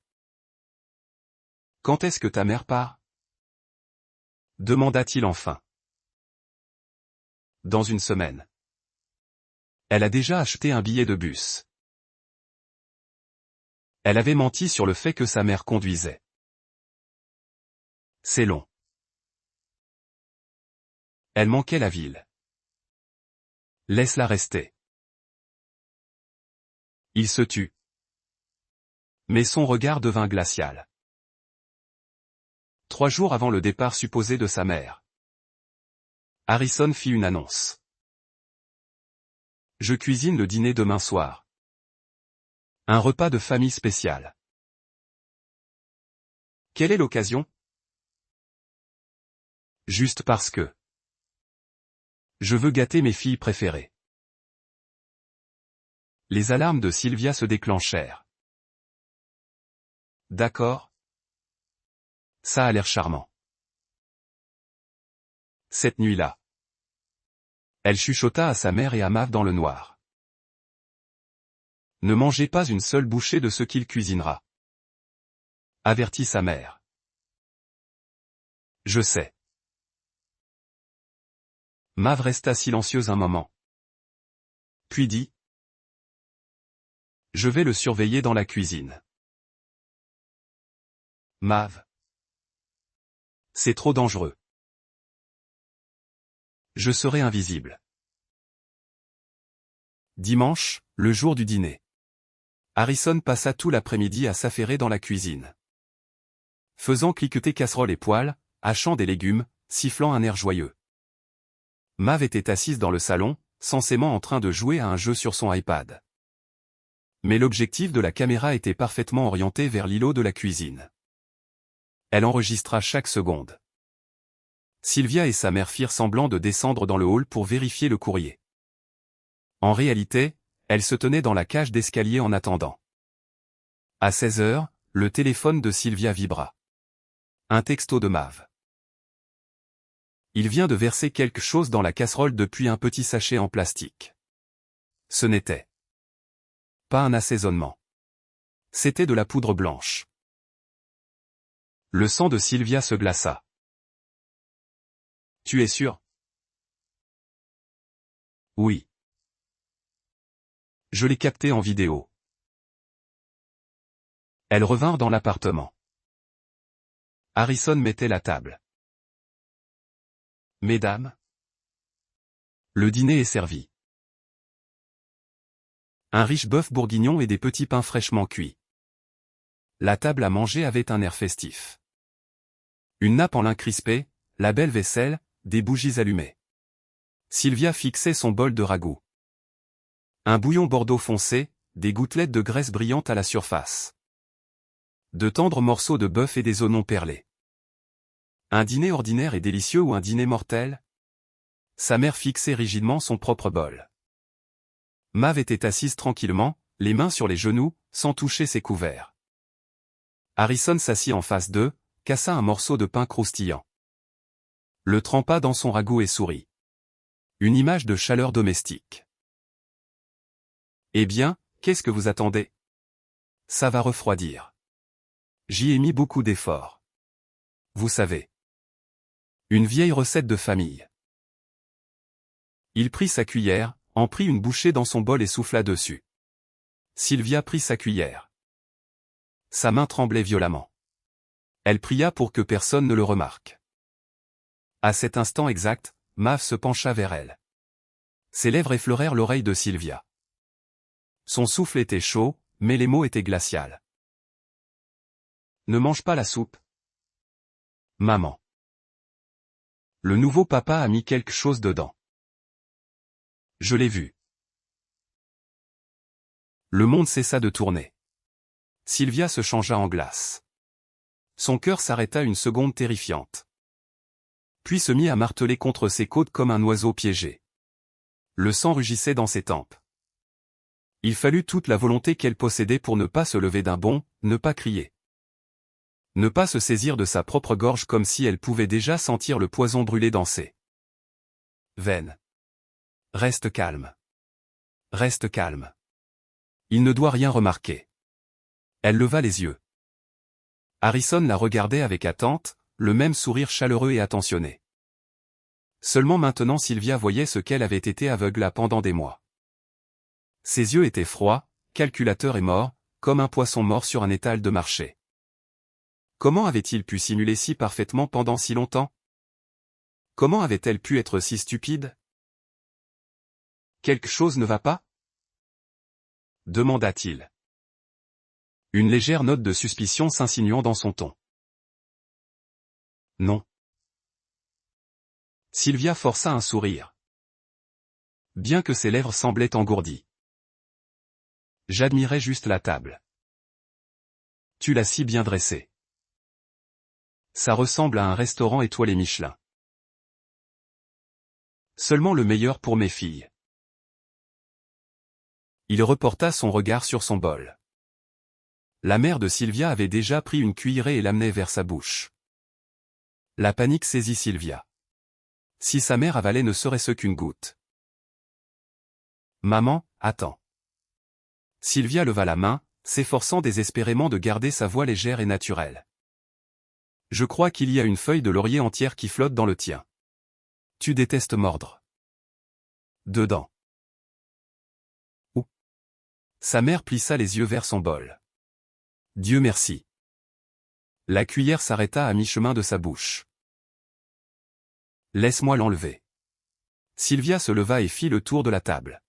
Quand est-ce que ta mère part? Demanda-t-il enfin. Dans 1 semaine. Elle a déjà acheté un billet de bus. Elle avait menti sur le fait que sa mère conduisait. C'est long. Elle manquait la ville. Laisse-la rester. Il se tut. Mais son regard devint glacial. 3 jours avant le départ supposé de sa mère, Harrison fit une annonce. Je cuisine le dîner demain soir. Un repas de famille spécial. Quelle est l'occasion? Juste parce que. Je veux gâter mes filles préférées. Les alarmes de Sylvia se déclenchèrent. D'accord. Ça a l'air charmant. Cette nuit-là. Elle chuchota à sa mère et à Mav dans le noir. Ne mangez pas une seule bouchée de ce qu'il cuisinera. Avertit sa mère. Je sais. Mav resta silencieuse un moment. Puis dit. Je vais le surveiller dans la cuisine. Mav. C'est trop dangereux. Je serai invisible. Dimanche, le jour du dîner. Harrison passa tout l'après-midi à s'affairer dans la cuisine. Faisant cliqueter casserole et poêle, hachant des légumes, sifflant un air joyeux. Mav était assise dans le salon, censément en train de jouer à un jeu sur son iPad. Mais l'objectif de la caméra était parfaitement orienté vers l'îlot de la cuisine. Elle enregistra chaque seconde. Sylvia et sa mère firent semblant de descendre dans le hall pour vérifier le courrier. En réalité, elle se tenait dans la cage d'escalier en attendant. À 16 heures, le téléphone de Sylvia vibra. Un texto de Mav. Il vient de verser quelque chose dans la casserole depuis un petit sachet en plastique. Ce n'était pas un assaisonnement. C'était de la poudre blanche. Le sang de Sylvia se glaça. Tu es sûr? Oui. Je l'ai capté en vidéo. Elles revinrent dans l'appartement. Harrison mettait la table. Mesdames, le dîner est servi. Un riche bœuf bourguignon et des petits pains fraîchement cuits. La table à manger avait un air festif. Une nappe en lin crispé, la belle vaisselle, des bougies allumées. Sylvia fixait son bol de ragoût. Un bouillon bordeaux foncé, des gouttelettes de graisse brillantes à la surface. De tendres morceaux de bœuf et des oignons perlés. Un dîner ordinaire et délicieux ou un dîner mortel? Sa mère fixait rigidement son propre bol. Mav était assise tranquillement, les mains sur les genoux, sans toucher ses couverts. Harrison s'assit en face d'eux, cassa un morceau de pain croustillant. Le trempa dans son ragoût et sourit. Une image de chaleur domestique. Eh bien, qu'est-ce que vous attendez? Ça va refroidir. J'y ai mis beaucoup d'efforts. Vous savez. Une vieille recette de famille. Il prit sa cuillère, en prit une bouchée dans son bol et souffla dessus. Sylvia prit sa cuillère. Sa main tremblait violemment. Elle pria pour que personne ne le remarque. À cet instant exact, Mav se pencha vers elle. Ses lèvres effleurèrent l'oreille de Sylvia. Son souffle était chaud, mais les mots étaient glacials. Ne mange pas la soupe. Maman. Le nouveau papa a mis quelque chose dedans. Je l'ai vu. Le monde cessa de tourner. Sylvia se changea en glace. Son cœur s'arrêta une seconde terrifiante. Puis se mit à marteler contre ses côtes comme un oiseau piégé. Le sang rugissait dans ses tempes. Il fallut toute la volonté qu'elle possédait pour ne pas se lever d'un bond, ne pas crier. Ne pas se saisir de sa propre gorge comme si elle pouvait déjà sentir le poison brûler dans ses veines. Reste calme. Reste calme. Il ne doit rien remarquer. Elle leva les yeux. Harrison la regardait avec attente, le même sourire chaleureux et attentionné. Seulement maintenant Sylvia voyait ce qu'elle avait été aveugle à pendant des mois. Ses yeux étaient froids, calculateurs et morts, comme un poisson mort sur un étal de marché. Comment avait-il pu simuler si parfaitement pendant si longtemps? Comment avait-elle pu être si stupide? Quelque chose ne va pas? Demanda-t-il. Une légère note de suspicion s'insinuant dans son ton. Non. Sylvia força un sourire. Bien que ses lèvres semblaient engourdies. J'admirais juste la table. Tu l'as si bien dressée. Ça ressemble à un restaurant étoilé Michelin. Seulement le meilleur pour mes filles. Il reporta son regard sur son bol. La mère de Sylvia avait déjà pris une cuillerée et l'amenait vers sa bouche. La panique saisit Sylvia. Si sa mère avalait ne serait-ce qu'une goutte. Maman, attends. Sylvia leva la main, s'efforçant désespérément de garder sa voix légère et naturelle. Je crois qu'il y a une feuille de laurier entière qui flotte dans le tien. Tu détestes mordre. Dedans. Où? Sa mère plissa les yeux vers son bol. Dieu merci. La cuillère s'arrêta à mi-chemin de sa bouche. Laisse-moi l'enlever. Sylvia se leva et fit le tour de la table.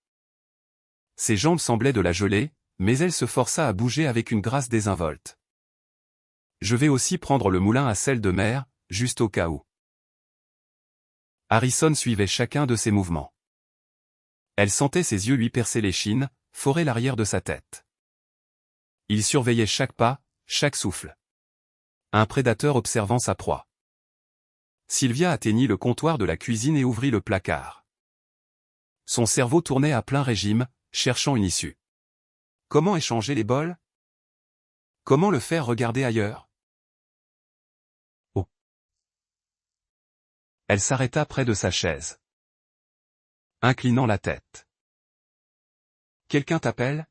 Ses jambes semblaient de la geler, mais elle se força à bouger avec une grâce désinvolte. Je vais aussi prendre le moulin à sel de mer, juste au cas où. Harrison suivait chacun de ses mouvements. Elle sentait ses yeux lui percer l'échine, forer l'arrière de sa tête. Il surveillait chaque pas, chaque souffle. Un prédateur observant sa proie. Sylvia atteignit le comptoir de la cuisine et ouvrit le placard. Son cerveau tournait à plein régime, cherchant une issue. Comment échanger les bols? Comment le faire regarder ailleurs? Oh. Elle s'arrêta près de sa chaise. Inclinant la tête. Quelqu'un t'appelle?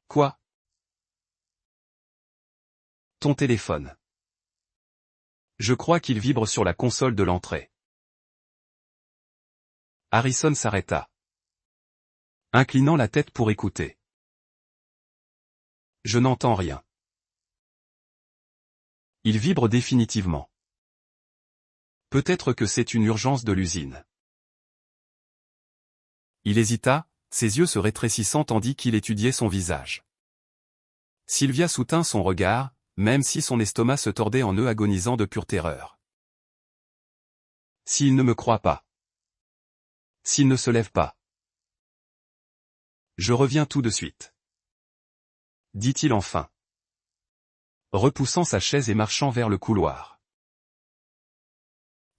Quoi? Ton téléphone. Je crois qu'il vibre sur la console de l'entrée. Harrison s'arrêta. Inclinant la tête pour écouter. Je n'entends rien. Il vibre définitivement. Peut-être que c'est une urgence de l'usine. Il hésita, ses yeux se rétrécissant tandis qu'il étudiait son visage. Sylvia soutint son regard, même si son estomac se tordait en nœuds agonisant de pure terreur. S'il ne me croit pas. S'il ne se lève pas. Je reviens tout de suite. Dit-il enfin. Repoussant sa chaise et marchant vers le couloir.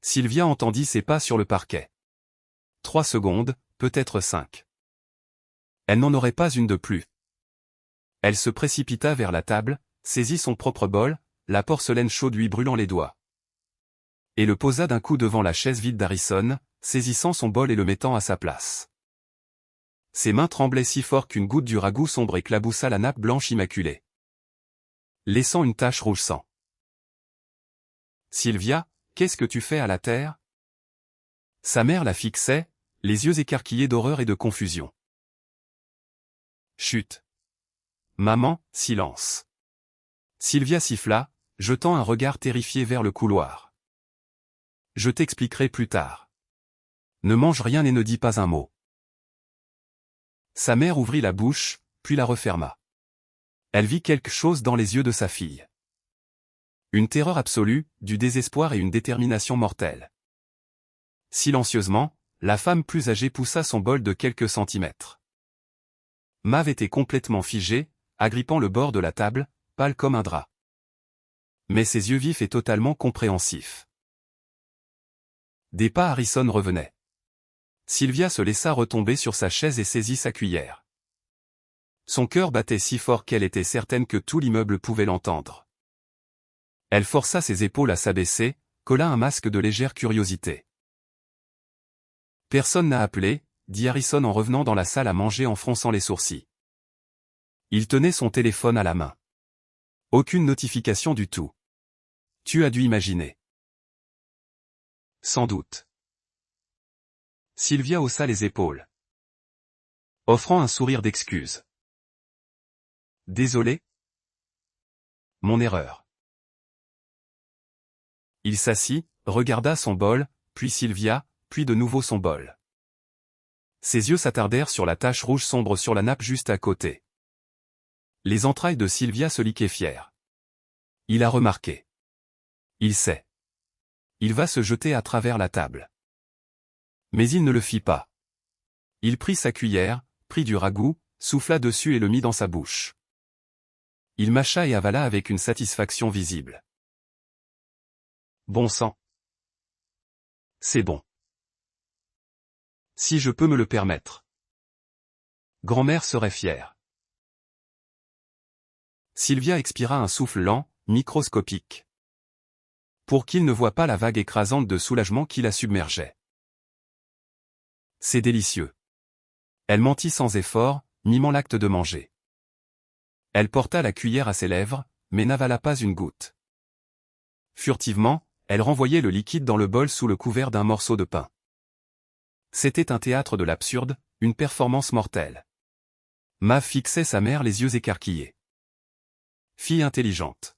Sylvia entendit ses pas sur le parquet. 3 secondes, peut-être 5. Elle n'en aurait pas une de plus. Elle se précipita vers la table, saisit son propre bol, la porcelaine chaude lui brûlant les doigts. Et le posa d'un coup devant la chaise vide d'Harrison, saisissant son bol et le mettant à sa place. Ses mains tremblaient si fort qu'une goutte du ragoût sombre éclaboussa la nappe blanche immaculée, laissant une tache rouge sang. Sylvia, qu'est-ce que tu fais à la terre? Sa mère la fixait, les yeux écarquillés d'horreur et de confusion. Chut. Maman, silence. Sylvia siffla, jetant un regard terrifié vers le couloir. Je t'expliquerai plus tard. Ne mange rien et ne dis pas un mot. Sa mère ouvrit la bouche, puis la referma. Elle vit quelque chose dans les yeux de sa fille. Une terreur absolue, du désespoir et une détermination mortelle. Silencieusement, la femme plus âgée poussa son bol de quelques centimètres. Mav était complètement figée, agrippant le bord de la table, pâle comme un drap. Mais ses yeux vifs et totalement compréhensifs. Des pas Harrison revenait. Sylvia se laissa retomber sur sa chaise et saisit sa cuillère. Son cœur battait si fort qu'elle était certaine que tout l'immeuble pouvait l'entendre. Elle força ses épaules à s'abaisser, colla un masque de légère curiosité. Personne n'a appelé, dit Harrison en revenant dans la salle à manger en fronçant les sourcils. Il tenait son téléphone à la main. Aucune notification du tout. Tu as dû imaginer. Sans doute. Sylvia haussa les épaules, offrant un sourire d'excuse. Désolé. Mon erreur. Il s'assit, regarda son bol, puis Sylvia, puis de nouveau son bol. Ses yeux s'attardèrent sur la tache rouge sombre sur la nappe juste à côté. Les entrailles de Sylvia se liquéfièrent. Il a remarqué. Il sait. Il va se jeter à travers la table. Mais il ne le fit pas. Il prit sa cuillère, prit du ragoût, souffla dessus et le mit dans sa bouche. Il mâcha et avala avec une satisfaction visible. Bon sang. C'est bon. Si je peux me le permettre. Grand-mère serait fière. Sylvia expira un souffle lent, microscopique. Pour qu'il ne voie pas la vague écrasante de soulagement qui la submergeait. C'est délicieux. Elle mentit sans effort, mimant l'acte de manger. Elle porta la cuillère à ses lèvres, mais n'avala pas une goutte. Furtivement, elle renvoyait le liquide dans le bol sous le couvert d'un morceau de pain. C'était un théâtre de l'absurde, une performance mortelle. Mav fixait sa mère les yeux écarquillés. Fille intelligente.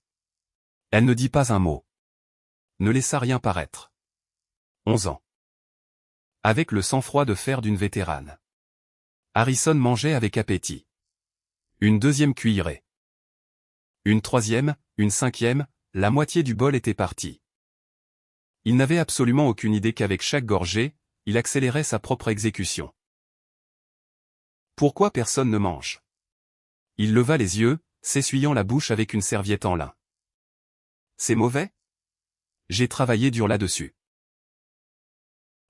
Elle ne dit pas un mot. Ne laissa rien paraître. 11 ans. Avec le sang-froid de fer d'une vétérane. Harrison mangeait avec appétit. Une deuxième cuillerée. Une troisième, une cinquième, la moitié du bol était partie. Il n'avait absolument aucune idée qu'avec chaque gorgée, il accélérait sa propre exécution. Pourquoi personne ne mange? Il leva les yeux, s'essuyant la bouche avec une serviette en lin. C'est mauvais? J'ai travaillé dur là-dessus.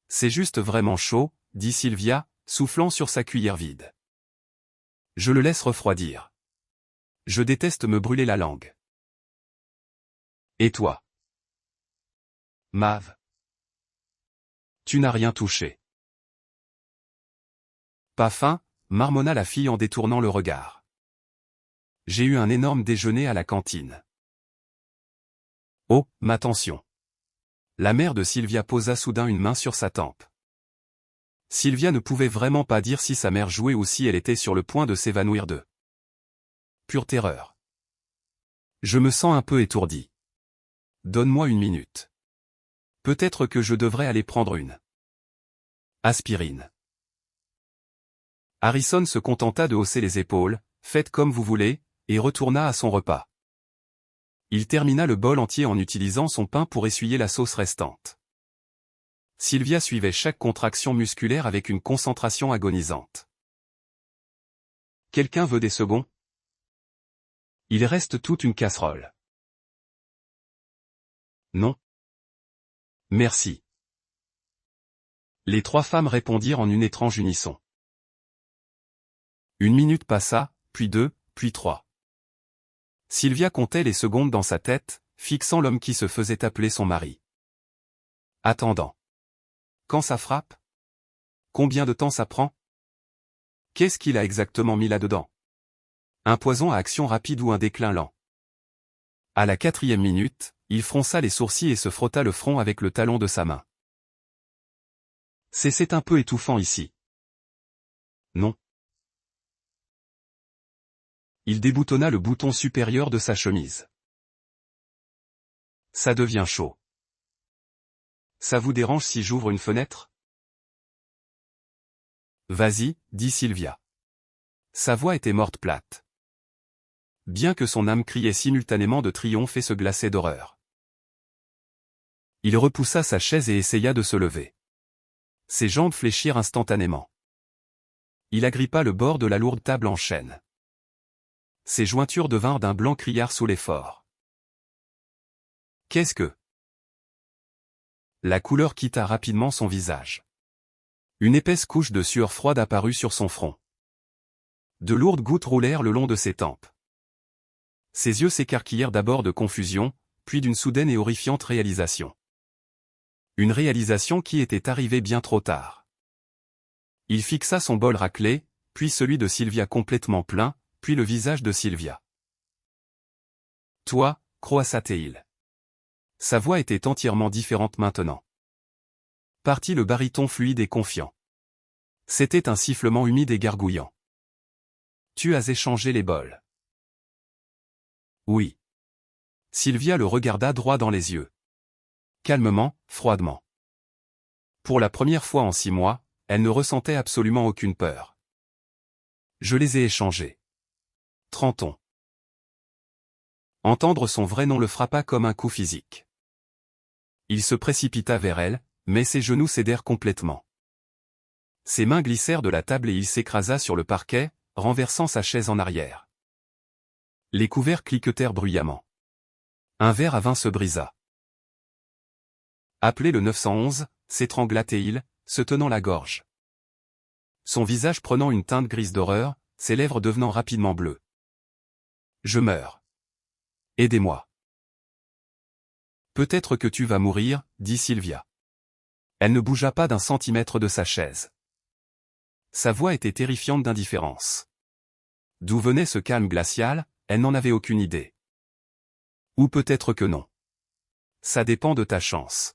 C'est juste vraiment chaud, dit Sylvia, soufflant sur sa cuillère vide. Je le laisse refroidir. Je déteste me brûler la langue. Et toi? Mav. Tu n'as rien touché. Pas faim, marmonna la fille en détournant le regard. J'ai eu un énorme déjeuner à la cantine. Oh, m'attention. La mère de Sylvia posa soudain une main sur sa tempe. Sylvia ne pouvait vraiment pas dire si sa mère jouait ou si elle était sur le point de s'évanouir de pure terreur. Je me sens un peu étourdi. Donne-moi une minute. Peut-être que je devrais aller prendre une aspirine. Harrison se contenta de hausser les épaules, faites comme vous voulez, et retourna à son repas. Il termina le bol entier en utilisant son pain pour essuyer la sauce restante. Sylvia suivait chaque contraction musculaire avec une concentration agonisante. Quelqu'un veut des seconds? Il reste toute une casserole. Non. Merci. Les trois femmes répondirent en une étrange unisson. Une minute passa, puis 2, puis 3. Sylvia comptait les secondes dans sa tête, fixant l'homme qui se faisait appeler son mari. Attendant. Quand ça frappe? Combien de temps ça prend? Qu'est-ce qu'il a exactement mis là-dedans? Un poison à action rapide ou un déclin lent? À la 4e minute, il fronça les sourcils et se frotta le front avec le talon de sa main. C'est un peu étouffant ici. Non. Il déboutonna le bouton supérieur de sa chemise. Ça devient chaud. Ça vous dérange si j'ouvre une fenêtre? Vas-y, dit Sylvia. Sa voix était morte plate. Bien que son âme criait simultanément de triomphe et se glaçait d'horreur. Il repoussa sa chaise et essaya de se lever. Ses jambes fléchirent instantanément. Il agrippa le bord de la lourde table en chêne. Ses jointures devinrent d'un blanc criard sous l'effort. Qu'est-ce que? La couleur quitta rapidement son visage. Une épaisse couche de sueur froide apparut sur son front. De lourdes gouttes roulèrent le long de ses tempes. Ses yeux s'écarquillèrent d'abord de confusion, puis d'une soudaine et horrifiante réalisation. Une réalisation qui était arrivée bien trop tard. Il fixa son bol raclé, puis celui de Sylvia complètement plein, puis le visage de Sylvia. Toi, croassa-t-il. Sa voix était entièrement différente maintenant. Partit le baryton fluide et confiant. C'était un sifflement humide et gargouillant. Tu as échangé les bols. Oui. Sylvia le regarda droit dans les yeux. Calmement, froidement. Pour la première fois en 6 mois, elle ne ressentait absolument aucune peur. Je les ai échangés. Trenton. Entendre son vrai nom le frappa comme un coup physique. Il se précipita vers elle, mais ses genoux cédèrent complètement. Ses mains glissèrent de la table et il s'écrasa sur le parquet, renversant sa chaise en arrière. Les couverts cliquetèrent bruyamment. Un verre à vin se brisa. Appelé le 911, s'étrangla Théil, se tenant la gorge. Son visage prenant une teinte grise d'horreur, ses lèvres devenant rapidement bleues. « Je meurs. Aidez-moi. »« Peut-être que tu vas mourir, » dit Sylvia. Elle ne bougea pas d'un centimètre de sa chaise. Sa voix était terrifiante d'indifférence. D'où venait ce calme glacial, elle n'en avait aucune idée. Ou peut-être que non. Ça dépend de ta chance.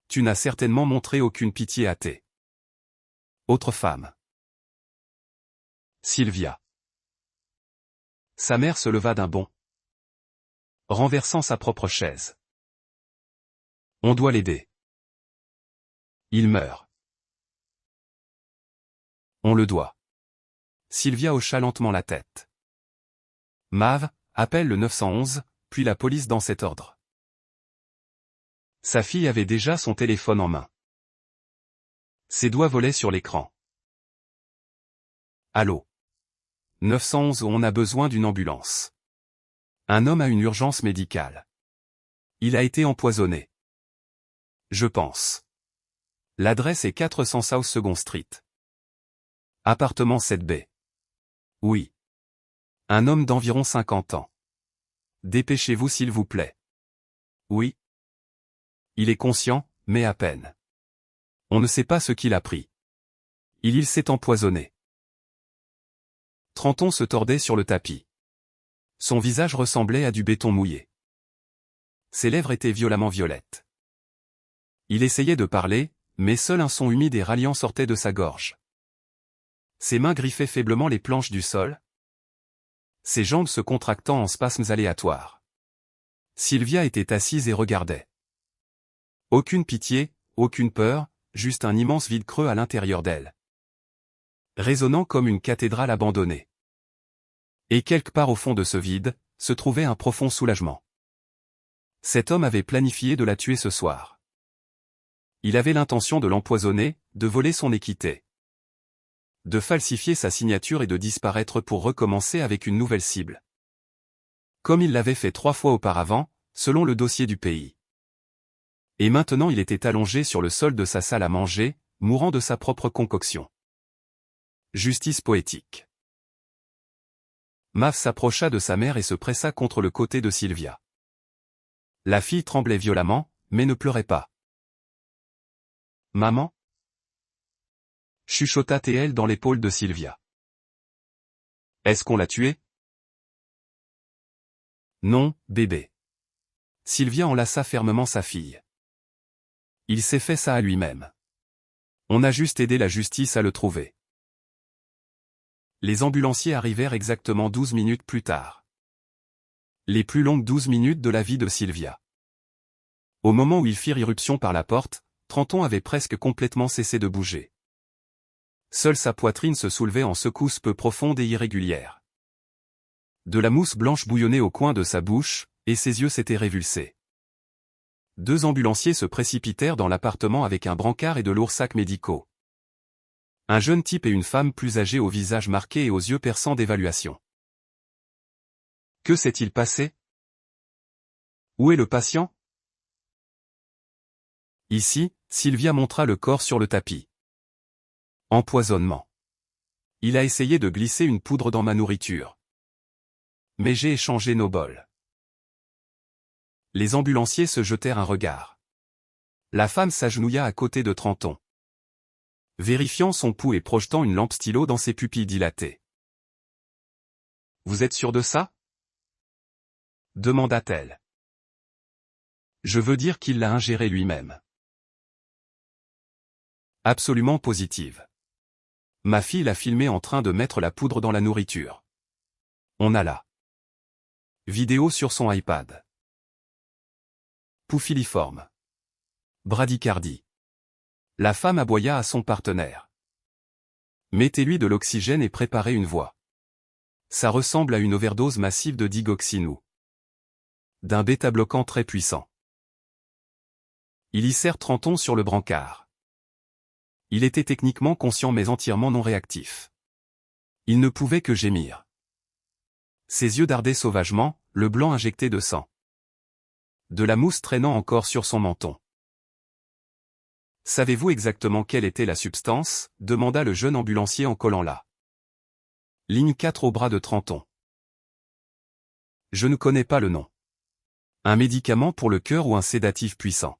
Tu n'as certainement montré aucune pitié à tes autres femmes. Sylvia. Sa mère se leva d'un bond, renversant sa propre chaise. On doit l'aider. Il meurt. On le doit. Sylvia hocha lentement la tête. Mav, appelle le 911, puis la police dans cet ordre. Sa fille avait déjà son téléphone en main. Ses doigts volaient sur l'écran. Allô. 911, on a besoin d'une ambulance. Un homme a une urgence médicale. Il a été empoisonné. Je pense. L'adresse est 400 South Second Street. Appartement 7B. Oui. Un homme d'environ 50 ans. Dépêchez-vous s'il vous plaît. Oui. Il est conscient, mais à peine. On ne sait pas ce qu'il a pris. Il s'est empoisonné. Trenton se tordait sur le tapis. Son visage ressemblait à du béton mouillé. Ses lèvres étaient violemment violettes. Il essayait de parler, mais seul un son humide et ralliant sortait de sa gorge. Ses mains griffaient faiblement les planches du sol, ses jambes se contractant en spasmes aléatoires. Sylvia était assise et regardait. Aucune pitié, aucune peur, juste un immense vide creux à l'intérieur d'elle. Résonnant comme une cathédrale abandonnée. Et quelque part au fond de ce vide, se trouvait un profond soulagement. Cet homme avait planifié de la tuer ce soir. Il avait l'intention de l'empoisonner, de voler son équité. De falsifier sa signature et de disparaître pour recommencer avec une nouvelle cible. Comme il l'avait fait 3 fois auparavant, selon le dossier du pays. Et maintenant il était allongé sur le sol de sa salle à manger, mourant de sa propre concoction. Justice poétique. Mav s'approcha de sa mère et se pressa contre le côté de Sylvia. La fille tremblait violemment, mais ne pleurait pas. « Maman » chuchota Théel dans l'épaule de Sylvia. « Est-ce qu'on l'a tué ?»« Non, bébé. » Sylvia enlaça fermement sa fille. « Il s'est fait ça à lui-même. On a juste aidé la justice à le trouver. » Les ambulanciers arrivèrent exactement 12 minutes plus tard. Les plus longues 12 minutes de la vie de Sylvia. Au moment où ils firent irruption par la porte, Trenton avait presque complètement cessé de bouger. Seule sa poitrine se soulevait en secousses peu profondes et irrégulières. De la mousse blanche bouillonnait au coin de sa bouche, et ses yeux s'étaient révulsés. 2 ambulanciers se précipitèrent dans l'appartement avec un brancard et de lourds sacs médicaux. Un jeune type et une femme plus âgée au visage marqué et aux yeux perçants d'évaluation. Que s'est-il passé? Où est le patient? Ici, Sylvia montra le corps sur le tapis. Empoisonnement. Il a essayé de glisser une poudre dans ma nourriture. Mais j'ai échangé nos bols. Les ambulanciers se jetèrent un regard. La femme s'agenouilla à côté de Trenton, vérifiant son pouls et projetant une lampe stylo dans ses pupilles dilatées. « Vous êtes sûr de ça ?» demanda-t-elle. « Je veux dire qu'il l'a ingéré lui-même. » Absolument positive. Ma fille l'a filmé en train de mettre la poudre dans la nourriture. On a la vidéo sur son iPad. Pouffiliforme. Bradycardie. La femme aboya à son partenaire. Mettez-lui de l'oxygène et préparez une voie. Ça ressemble à une overdose massive de digoxine ou d'un bêta-bloquant très puissant. Il y serre Trenton sur le brancard. Il était techniquement conscient mais entièrement non réactif. Il ne pouvait que gémir. Ses yeux dardaient sauvagement, le blanc injecté de sang. De la mousse traînant encore sur son menton. « Savez-vous exactement quelle était la substance » demanda le jeune ambulancier en collant là. Ligne 4 au bras de Trenton. Je ne connais pas le nom. Un médicament pour le cœur ou un sédatif puissant.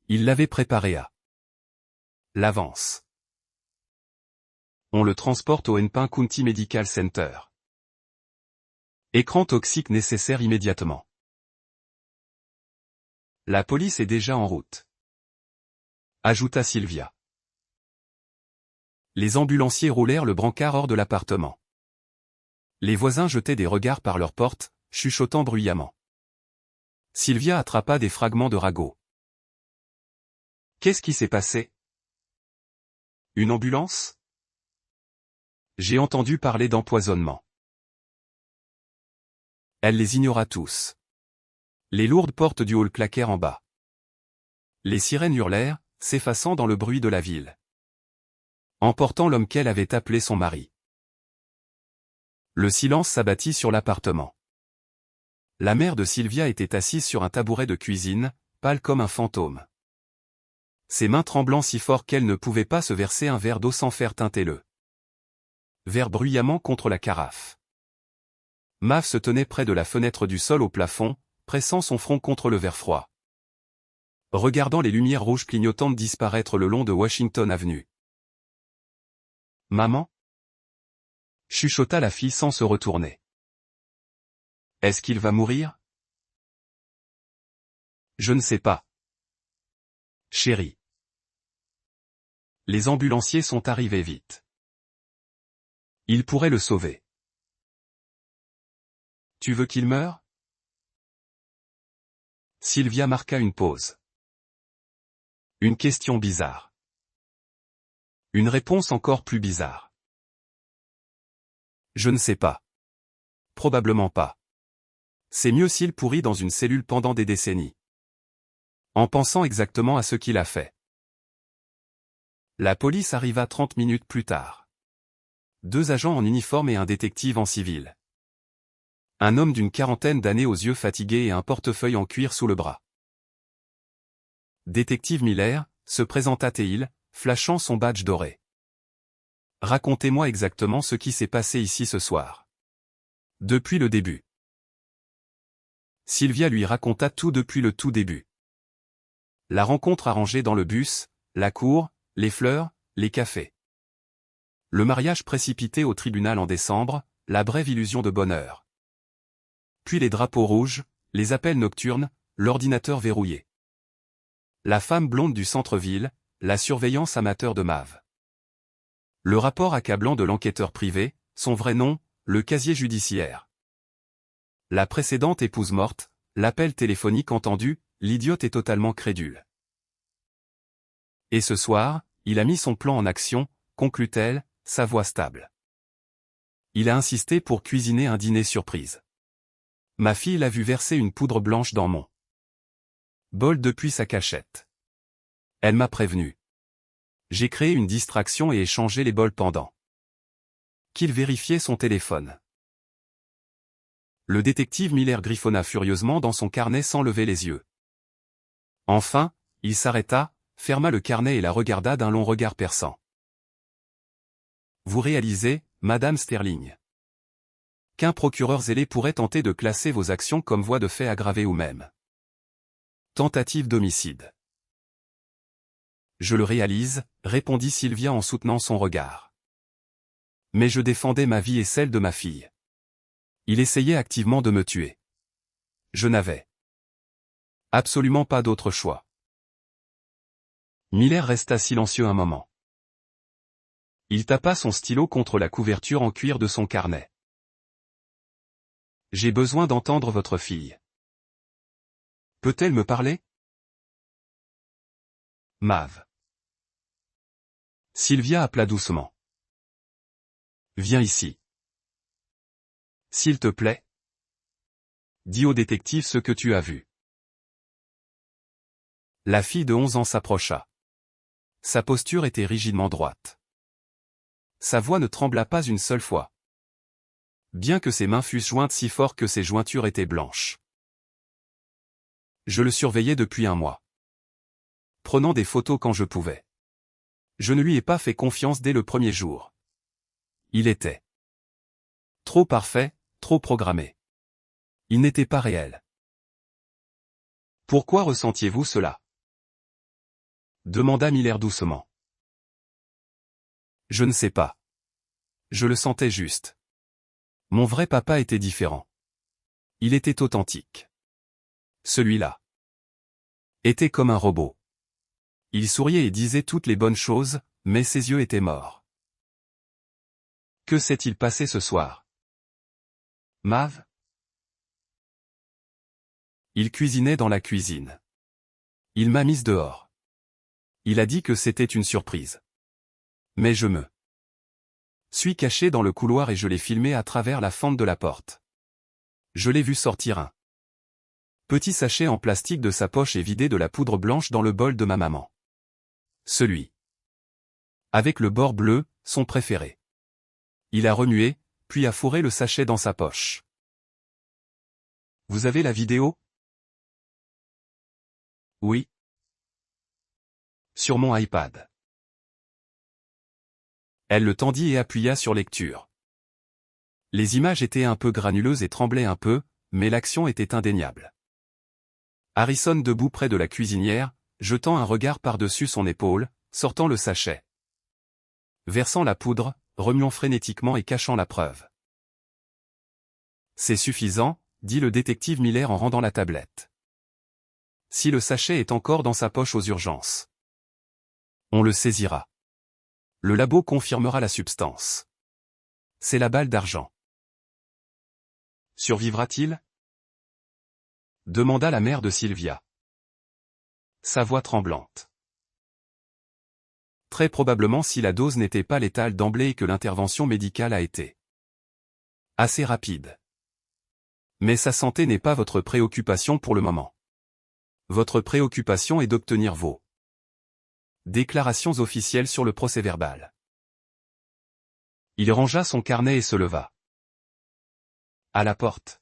Il l'avait préparé à l'avance. On le transporte au Enping County Medical Center. Écran toxique nécessaire immédiatement. La police est déjà en route. Ajouta Sylvia. Les ambulanciers roulèrent le brancard hors de l'appartement. Les voisins jetaient des regards par leurs portes, chuchotant bruyamment. Sylvia attrapa des fragments de ragot. Qu'est-ce qui s'est passé? Une ambulance? J'ai entendu parler d'empoisonnement. Elle les ignora tous. Les lourdes portes du hall claquèrent en bas. Les sirènes hurlèrent, s'effaçant dans le bruit de la ville. Emportant l'homme qu'elle avait appelé son mari. Le silence s'abattit sur l'appartement. La mère de Sylvia était assise sur un tabouret de cuisine, pâle comme un fantôme. Ses mains tremblant si fort qu'elle ne pouvait pas se verser un verre d'eau sans faire teinter le verre bruyamment contre la carafe. Mav se tenait près de la fenêtre du sol au plafond, pressant son front contre le verre froid. Regardant les lumières rouges clignotantes disparaître le long de Washington Avenue. « Maman » chuchota la fille sans se retourner. « Est-ce qu'il va mourir ?»« Je ne sais pas. »« Chérie. » Les ambulanciers sont arrivés vite. Ils pourraient le sauver. « Tu veux qu'il meure ?» Sylvia marqua une pause. Une question bizarre. Une réponse encore plus bizarre. Je ne sais pas. Probablement pas. C'est mieux s'il pourrit dans une cellule pendant des décennies. En pensant exactement à ce qu'il a fait. La police arriva 30 minutes plus tard. 2 agents en uniforme et un détective en civil. Un homme d'une quarantaine d'années aux yeux fatigués et un portefeuille en cuir sous le bras. Détective Miller, se présenta-t-il, flashant son badge doré. Racontez-moi exactement ce qui s'est passé ici ce soir. Depuis le début. Sylvia lui raconta tout depuis le tout début. La rencontre arrangée dans le bus, la cour, les fleurs, les cafés. Le mariage précipité au tribunal en décembre, la brève illusion de bonheur. Puis les drapeaux rouges, les appels nocturnes, l'ordinateur verrouillé. La femme blonde du centre-ville, la surveillance amateur de Mav. Le rapport accablant de l'enquêteur privé, son vrai nom, le casier judiciaire. La précédente épouse morte, l'appel téléphonique entendu, l'idiote est totalement crédule. Et ce soir, il a mis son plan en action, conclut-elle, sa voix stable. Il a insisté pour cuisiner un dîner surprise. Ma fille l'a vu verser une poudre blanche dans mon bol depuis sa cachette. Elle m'a prévenu. J'ai créé une distraction et échangé les bols pendant qu'il vérifiait son téléphone. Le détective Miller griffonna furieusement dans son carnet sans lever les yeux. Enfin, il s'arrêta, ferma le carnet et la regarda d'un long regard perçant. Vous réalisez, Madame Sterling, qu'un procureur zélé pourrait tenter de classer vos actions comme voie de fait aggravée ou même tentative d'homicide. Je le réalise, répondit Sylvia en soutenant son regard. Mais je défendais ma vie et celle de ma fille. Il essayait activement de me tuer. Je n'avais absolument pas d'autre choix. Miller resta silencieux un moment. Il tapa son stylo contre la couverture en cuir de son carnet. J'ai besoin d'entendre votre fille. Peut-elle me parler? Mav. Sylvia appela doucement. Viens ici. S'il te plaît. Dis au détective ce que tu as vu. La fille de 11 ans s'approcha. Sa posture était rigidement droite. Sa voix ne trembla pas une seule fois. bien que ses mains fussent jointes si fort que ses jointures étaient blanches. Je le surveillais depuis un mois, prenant des photos quand je pouvais. Je ne lui ai pas fait confiance dès le premier jour. Il était trop parfait, trop programmé. Il n'était pas réel. Pourquoi ressentiez-vous cela? Demanda Miller doucement. Je ne sais pas. Je le sentais juste. Mon vrai papa était différent. Il était authentique. Celui-là était comme un robot. Il souriait et disait toutes les bonnes choses, mais ses yeux étaient morts. Que s'est-il passé ce soir? Mav? Il cuisinait dans la cuisine. Il m'a mise dehors. Il a dit que c'était une surprise. Mais je me suis caché dans le couloir et je l'ai filmé à travers la fente de la porte. Je l'ai vu sortir un petit sachet en plastique de sa poche et vider de la poudre blanche dans le bol de ma maman. Celui avec le bord bleu, son préféré. Il a remué, puis a fourré le sachet dans sa poche. Vous avez la vidéo? Oui. Sur mon iPad. Elle le tendit et appuya sur lecture. Les images étaient un peu granuleuses et tremblaient un peu, mais l'action était indéniable. Harrison debout près de la cuisinière, jetant un regard par-dessus son épaule, sortant le sachet. Versant la poudre, remuant frénétiquement et cachant la preuve. C'est suffisant, dit le détective Miller en rendant la tablette. Si le sachet est encore dans sa poche aux urgences, on le saisira. Le labo confirmera la substance. C'est la balle d'argent. Survivra-t-il? Demanda la mère de Sylvia. Sa voix tremblante. Très probablement si la dose n'était pas létale d'emblée et que l'intervention médicale a été assez rapide. Mais sa santé n'est pas votre préoccupation pour le moment. Votre préoccupation est d'obtenir vos déclarations officielles sur le procès-verbal. Il rangea son carnet et se leva. À la porte.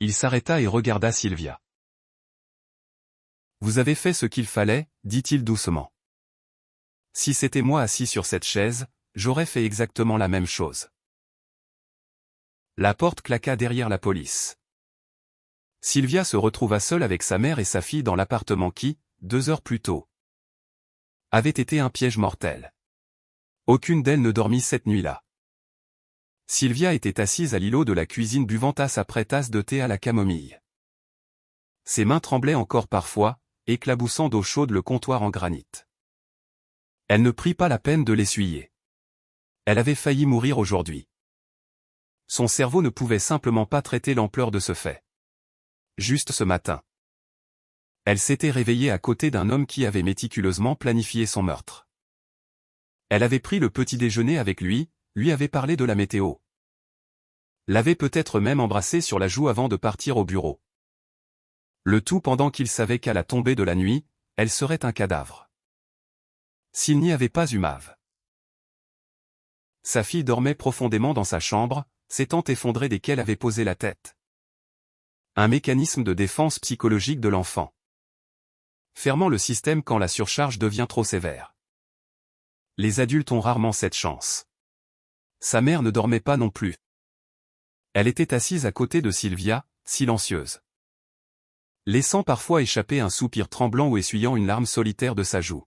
Il s'arrêta et regarda Sylvia. Vous avez fait ce qu'il fallait, dit-il doucement. Si c'était moi assis sur cette chaise, j'aurais fait exactement la même chose. La porte claqua derrière la police. Sylvia se retrouva seule avec sa mère et sa fille dans l'appartement qui, 2 heures plus tôt, avait été un piège mortel. Aucune d'elles ne dormit cette nuit-là. Sylvia était assise à l'îlot de la cuisine buvant tasse après tasse de thé à la camomille. Ses mains tremblaient encore parfois, éclaboussant d'eau chaude le comptoir en granit. Elle ne prit pas la peine de l'essuyer. Elle avait failli mourir aujourd'hui. Son cerveau ne pouvait simplement pas traiter l'ampleur de ce fait. Juste ce matin. Elle s'était réveillée à côté d'un homme qui avait méticuleusement planifié son meurtre. Elle avait pris le petit déjeuner avec lui avait parlé de la météo. L'avait peut-être même embrassé sur la joue avant de partir au bureau. Le tout pendant qu'il savait qu'à la tombée de la nuit, elle serait un cadavre. S'il n'y avait pas eu Mav. Sa fille dormait profondément dans sa chambre, s'étant effondrée dès qu'elle avait posé la tête. Un mécanisme de défense psychologique de l'enfant. Fermant le système quand la surcharge devient trop sévère. Les adultes ont rarement cette chance. Sa mère ne dormait pas non plus. Elle était assise à côté de Sylvia, silencieuse. Laissant parfois échapper un soupir tremblant ou essuyant une larme solitaire de sa joue.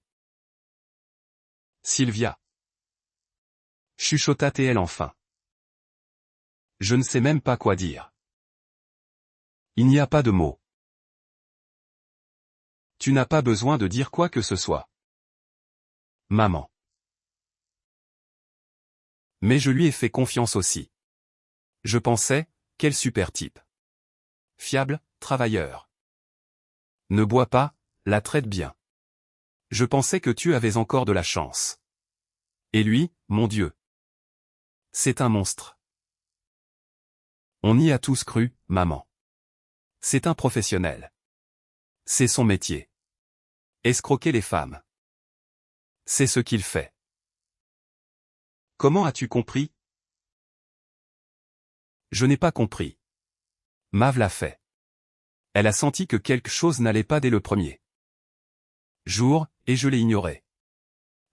Sylvia. Chuchota-t-elle enfin. Je ne sais même pas quoi dire. Il n'y a pas de mots. Tu n'as pas besoin de dire quoi que ce soit. Maman. Mais je lui ai fait confiance aussi. Je pensais, quel super type. Fiable, travailleur. Ne bois pas, la traite bien. Je pensais que tu avais encore de la chance. Et lui, mon Dieu. C'est un monstre. On y a tous cru, maman. C'est un professionnel. C'est son métier. Escroquer les femmes. C'est ce qu'il fait. Comment as-tu compris? Je n'ai pas compris. Mav l'a fait. Elle a senti que quelque chose n'allait pas dès le premier jour, et je l'ai ignoré.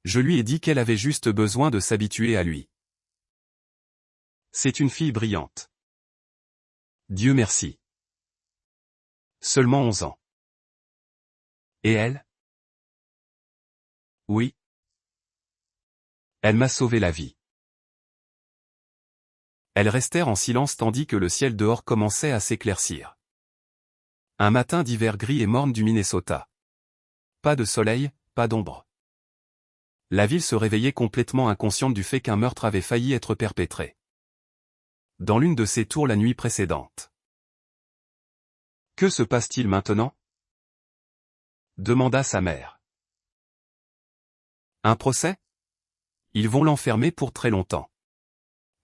Je lui ai dit qu'elle avait juste besoin de s'habituer à lui. C'est une fille brillante. Dieu merci. Seulement 11 ans. Et elle? Oui. Elle m'a sauvé la vie. Elles restèrent en silence tandis que le ciel dehors commençait à s'éclaircir. Un matin d'hiver gris et morne du Minnesota. Pas de soleil, pas d'ombre. La ville se réveillait complètement inconsciente du fait qu'un meurtre avait failli être perpétré dans l'une de ses tours la nuit précédente. Que se passe-t-il maintenant? Demanda sa mère. Un procès? Ils vont l'enfermer pour très longtemps.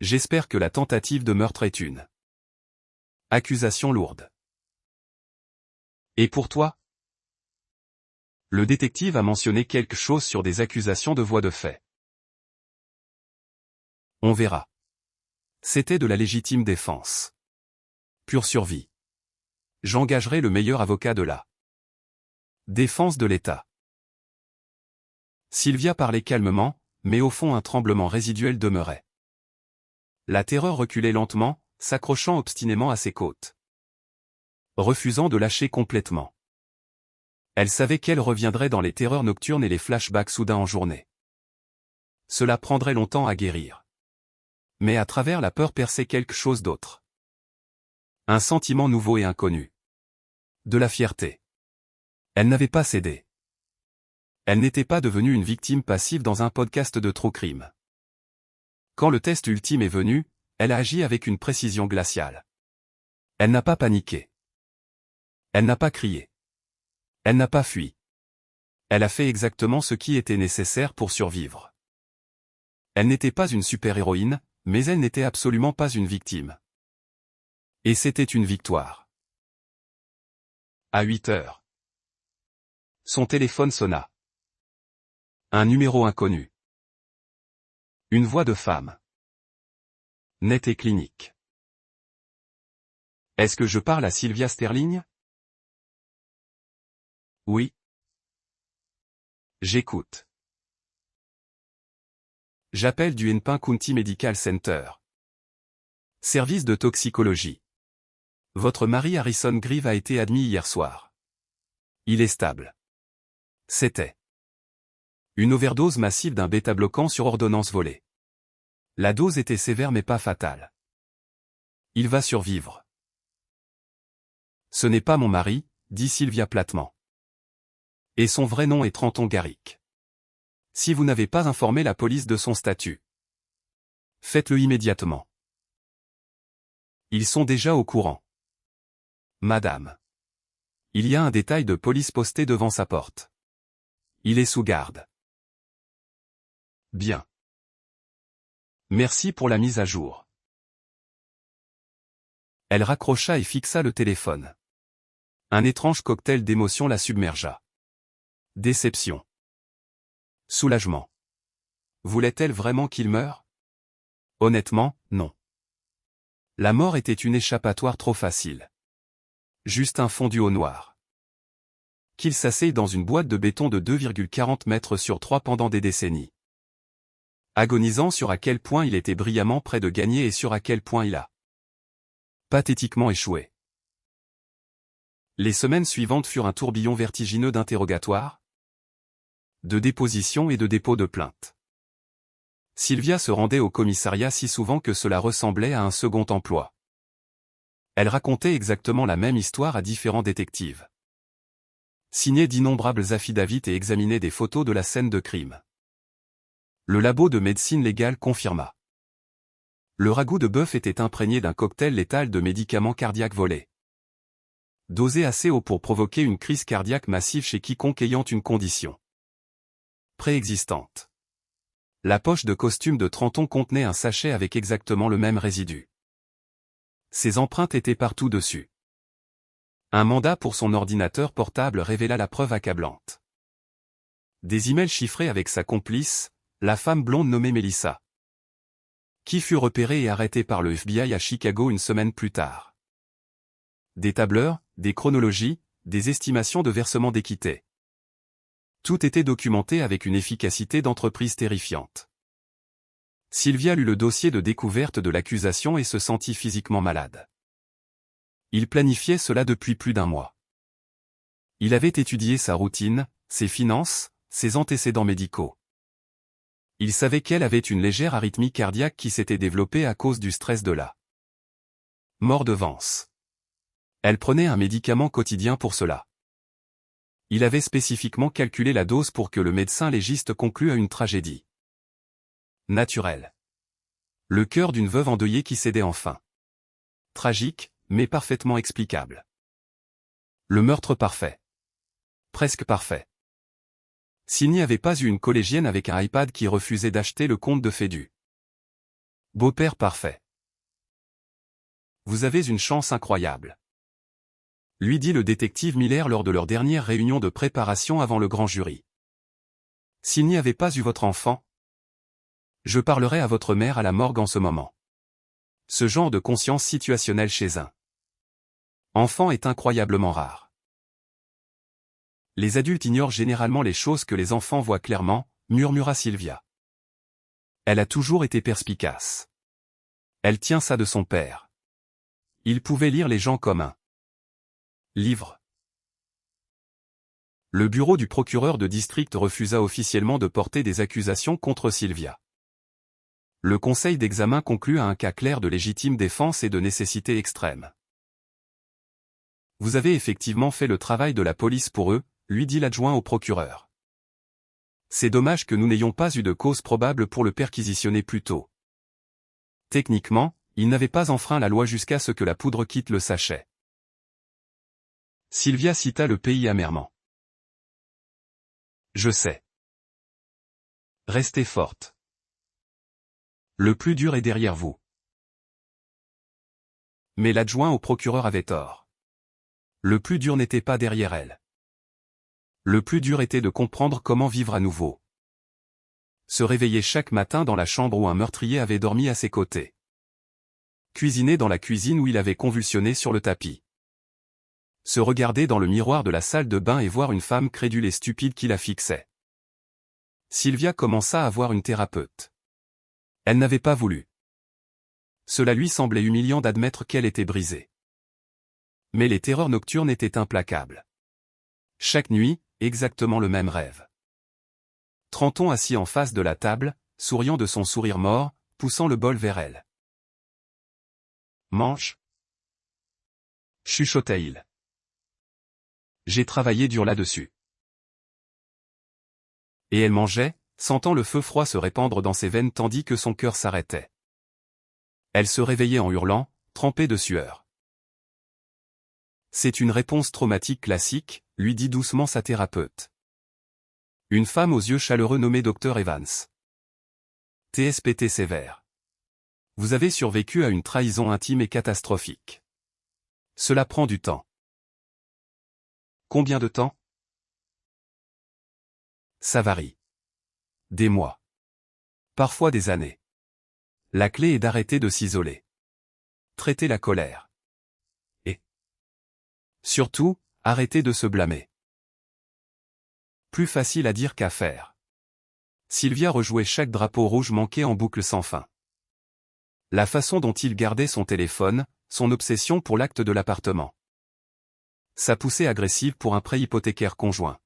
J'espère que la tentative de meurtre est une accusation lourde. Et pour toi? Le détective a mentionné quelque chose sur des accusations de voies de fait. On verra. C'était de la légitime défense. Pure survie. J'engagerai le meilleur avocat de la défense de l'État. Sylvia parlait calmement, mais au fond un tremblement résiduel demeurait. La terreur reculait lentement, s'accrochant obstinément à ses côtes, refusant de lâcher complètement. Elle savait qu'elle reviendrait dans les terreurs nocturnes et les flashbacks soudains en journée. Cela prendrait longtemps à guérir. Mais à travers la peur perçait quelque chose d'autre. Un sentiment nouveau et inconnu. De la fierté. Elle n'avait pas cédé. Elle n'était pas devenue une victime passive dans un podcast de true crime. Quand le test ultime est venu, elle a agi avec une précision glaciale. Elle n'a pas paniqué. Elle n'a pas crié. Elle n'a pas fui. Elle a fait exactement ce qui était nécessaire pour survivre. Elle n'était pas une super-héroïne, mais elle n'était absolument pas une victime. Et c'était une victoire. À 8 heures. Son téléphone sonna. Un numéro inconnu. Une voix de femme. Nette et clinique. Est-ce que je parle à Sylvia Sterling? Oui. J'écoute. J'appelle du Hennepin County Medical Center. Service de toxicologie. Votre mari Harrison Grieve a été admis hier soir. Il est stable. C'était une overdose massive d'un bêta-bloquant sur ordonnance volée. La dose était sévère mais pas fatale. Il va survivre. Ce n'est pas mon mari, dit Sylvia platement. Et son vrai nom est Trenton Garrick. Si vous n'avez pas informé la police de son statut, faites-le immédiatement. Ils sont déjà au courant. Madame. Il y a un détail de police posté devant sa porte. Il est sous garde. Bien. Merci pour la mise à jour. Elle raccrocha et fixa le téléphone. Un étrange cocktail d'émotions la submergea. Déception. Soulagement. Voulait-elle vraiment qu'il meure? Honnêtement, non. La mort était une échappatoire trop facile. Juste un fondu au noir. Qu'il s'asseye dans une boîte de béton de 2,40 mètres sur 3 pendant des décennies. Agonisant sur à quel point il était brillamment près de gagner et sur à quel point il a pathétiquement échoué. Les semaines suivantes furent un tourbillon vertigineux d'interrogatoires, de dépositions et de dépôts de plaintes. Sylvia se rendait au commissariat si souvent que cela ressemblait à un second emploi. Elle racontait exactement la même histoire à différents détectives. Signait d'innombrables affidavits et examinait des photos de la scène de crime. Le labo de médecine légale confirma. Le ragoût de bœuf était imprégné d'un cocktail létal de médicaments cardiaques volés. Dosé assez haut pour provoquer une crise cardiaque massive chez quiconque ayant une condition préexistante. La poche de costume de Trenton contenait un sachet avec exactement le même résidu. Ses empreintes étaient partout dessus. Un mandat pour son ordinateur portable révéla la preuve accablante. Des emails chiffrés avec sa complice, la femme blonde nommée Melissa. qui fut repéré et arrêté par le FBI à Chicago une semaine plus tard. Des tableurs, des chronologies, des estimations de versements d'équité. Tout était documenté avec une efficacité d'entreprise terrifiante. Sylvia lut le dossier de découverte de l'accusation et se sentit physiquement malade. Il planifiait cela depuis plus d'un mois. Il avait étudié sa routine, ses finances, ses antécédents médicaux. Il savait qu'elle avait une légère arythmie cardiaque qui s'était développée à cause du stress de la mort de Vance. Elle prenait un médicament quotidien pour cela. Il avait spécifiquement calculé la dose pour que le médecin légiste conclue à une tragédie naturelle. Le cœur d'une veuve endeuillée qui cédait enfin. Tragique, mais parfaitement explicable. Le meurtre parfait. Presque parfait. S'il n'y avait pas eu une collégienne avec un iPad qui refusait d'acheter le conte de fées du beau-père parfait. Vous avez une chance incroyable, lui dit le détective Miller lors de leur dernière réunion de préparation avant le grand jury. S'il n'y avait pas eu votre enfant, je parlerai à votre mère à la morgue en ce moment. Ce genre de conscience situationnelle chez un enfant est incroyablement rare. Les adultes ignorent généralement les choses que les enfants voient clairement, murmura Sylvia. Elle a toujours été perspicace. Elle tient ça de son père. Il pouvait lire les gens comme un livre. Le bureau du procureur de district refusa officiellement de porter des accusations contre Sylvia. Le conseil d'examen conclut à un cas clair de légitime défense et de nécessité extrême. Vous avez effectivement fait le travail de la police pour eux, lui dit l'adjoint au procureur. C'est dommage que nous n'ayons pas eu de cause probable pour le perquisitionner plus tôt. Techniquement, il n'avait pas enfreint la loi jusqu'à ce que la poudre quitte le sachet. Sylvia cita le pays amèrement. Je sais. Restez forte. Le plus dur est derrière vous. Mais l'adjoint au procureur avait tort. Le plus dur n'était pas derrière elle. Le plus dur était de comprendre comment vivre à nouveau. Se réveiller chaque matin dans la chambre où un meurtrier avait dormi à ses côtés. Cuisiner dans la cuisine où il avait convulsionné sur le tapis. Se regarder dans le miroir de la salle de bain et voir une femme crédule et stupide qui la fixait. Sylvia commença à voir une thérapeute. Elle n'avait pas voulu. Cela lui semblait humiliant d'admettre qu'elle était brisée. Mais les terreurs nocturnes étaient implacables. Chaque nuit, exactement le même rêve. Trenton assis en face de la table, souriant de son sourire mort, poussant le bol vers elle. Mange. Chuchota-t-il. J'ai travaillé dur là-dessus. Et elle mangeait, sentant le feu froid se répandre dans ses veines tandis que son cœur s'arrêtait. Elle se réveillait en hurlant, trempée de sueur. C'est une réponse traumatique classique, lui dit doucement sa thérapeute. Une femme aux yeux chaleureux nommée Dr Evans. TSPT sévère. Vous avez survécu à une trahison intime et catastrophique. Cela prend du temps. Combien de temps? Ça varie. Des mois. Parfois des années. La clé est d'arrêter de s'isoler. Traiter la colère. Et surtout, arrêter de se blâmer. Plus facile à dire qu'à faire. Sylvia rejouait chaque drapeau rouge manqué en boucle sans fin. La façon dont il gardait son téléphone, son obsession pour l'acte de l'appartement. Sa poussée agressive pour un prêt hypothécaire conjoint.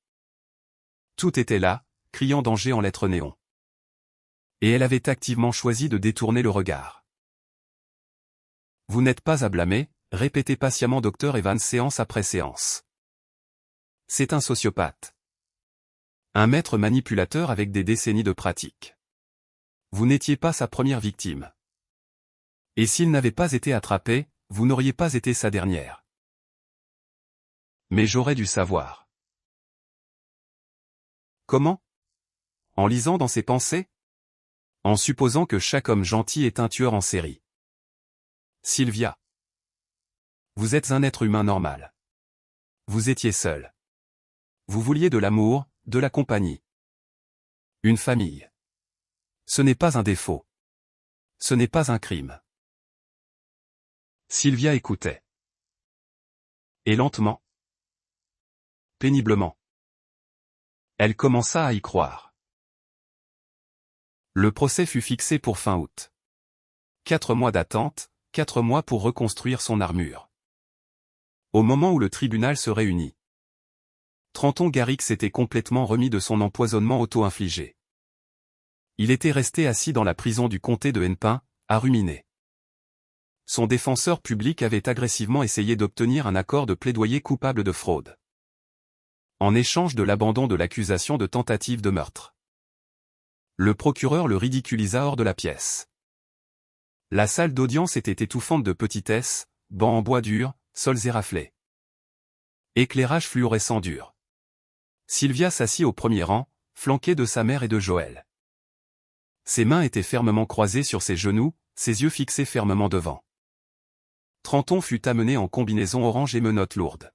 Tout était là, criant danger en lettres néon. Et elle avait activement choisi de détourner le regard. Vous n'êtes pas à blâmer, répétait patiemment Dr Evans séance après séance. C'est un sociopathe. Un maître manipulateur avec des décennies de pratique. Vous n'étiez pas sa première victime. Et s'il n'avait pas été attrapé, vous n'auriez pas été sa dernière. Mais j'aurais dû savoir. Comment? En lisant dans ses pensées? En supposant que chaque homme gentil est un tueur en série. Sylvia. Vous êtes un être humain normal. Vous étiez seul. Vous vouliez de l'amour, de la compagnie. Une famille. Ce n'est pas un défaut. Ce n'est pas un crime. Sylvia écoutait. Et lentement. Péniblement. Elle commença à y croire. Le procès fut fixé pour fin août. 4 mois d'attente, 4 mois pour reconstruire son armure. Au moment où le tribunal se réunit, Trenton Garrix s'était complètement remis de son empoisonnement auto-infligé. Il était resté assis dans la prison du comté de Hennepin, à ruminer. Son défenseur public avait agressivement essayé d'obtenir un accord de plaidoyer coupable de fraude, en échange de l'abandon de l'accusation de tentative de meurtre. Le procureur le ridiculisa hors de la pièce. La salle d'audience était étouffante de petitesses, bancs en bois dur, sols éraflés. Éclairage fluorescent dur. Sylvia s'assit au premier rang, flanquée de sa mère et de Joël. Ses mains étaient fermement croisées sur ses genoux, ses yeux fixés fermement devant. Trenton fut amené en combinaison orange et menottes lourdes.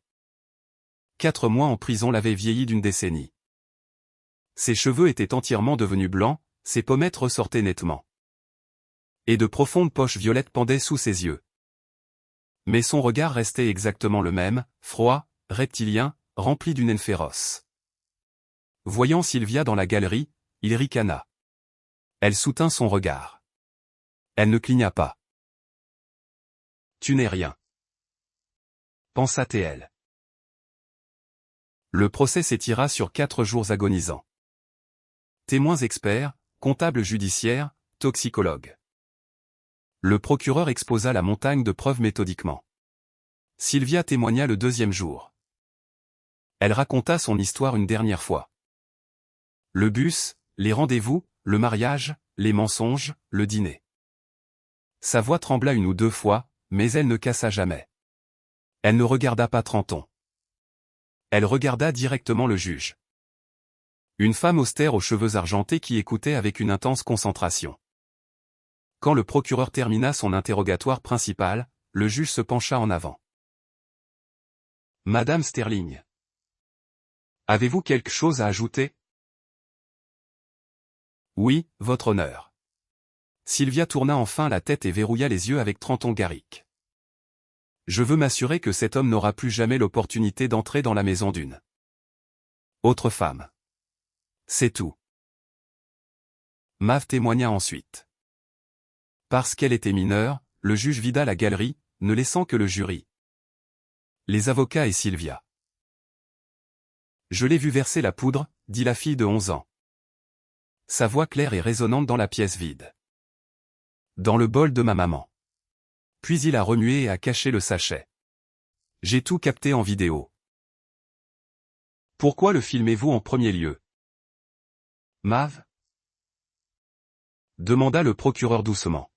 4 mois en prison l'avaient vieilli d'une décennie. Ses cheveux étaient entièrement devenus blancs, ses pommettes ressortaient nettement. Et de profondes poches violettes pendaient sous ses yeux. Mais son regard restait exactement le même, froid, reptilien, rempli d'une haine féroce. Voyant Sylvia dans la galerie, il ricana. Elle soutint son regard. Elle ne cligna pas. « Tu n'es rien. » pensa-t-elle. Le procès s'étira sur 4 jours agonisants. Témoins experts, comptables judiciaires, toxicologues. Le procureur exposa la montagne de preuves méthodiquement. Sylvia témoigna le 2e jour. Elle raconta son histoire une dernière fois. Le bus, les rendez-vous, le mariage, les mensonges, le dîner. Sa voix trembla 1 ou 2 fois, mais elle ne cassa jamais. Elle ne regarda pas Trenton. Elle regarda directement le juge. Une femme austère aux cheveux argentés qui écoutait avec une intense concentration. Quand le procureur termina son interrogatoire principal, le juge se pencha en avant. « Madame Sterling. Avez-vous quelque chose à ajouter ?» « Oui, votre honneur. » Sylvia tourna enfin la tête et verrouilla les yeux avec Trenton Garrix. « Je veux m'assurer que cet homme n'aura plus jamais l'opportunité d'entrer dans la maison d'une autre femme. C'est tout. » Maeve témoigna ensuite. Parce qu'elle était mineure, le juge vida la galerie, ne laissant que le jury. Les avocats et Sylvia. « Je l'ai vu verser la poudre, » dit la fille de 11 ans. Sa voix claire et résonnante dans la pièce vide. « Dans le bol de ma maman. » Puis il a remué et a caché le sachet. J'ai tout capté en vidéo. Pourquoi le filmez-vous en premier lieu? Maeve? Demanda le procureur doucement.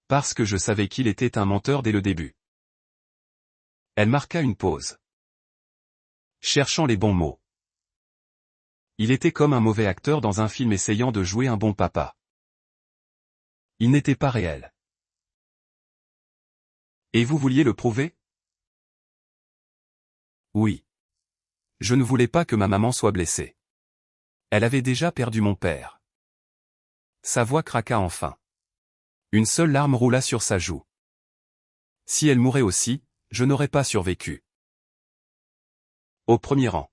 Parce que je savais qu'il était un menteur dès le début. Elle marqua une pause. Cherchant les bons mots. Il était comme un mauvais acteur dans un film essayant de jouer un bon papa. Il n'était pas réel. Et vous vouliez le prouver? Oui. Je ne voulais pas que ma maman soit blessée. Elle avait déjà perdu mon père. Sa voix craqua enfin. Une seule larme roula sur sa joue. Si elle mourait aussi, je n'aurais pas survécu. Au premier rang.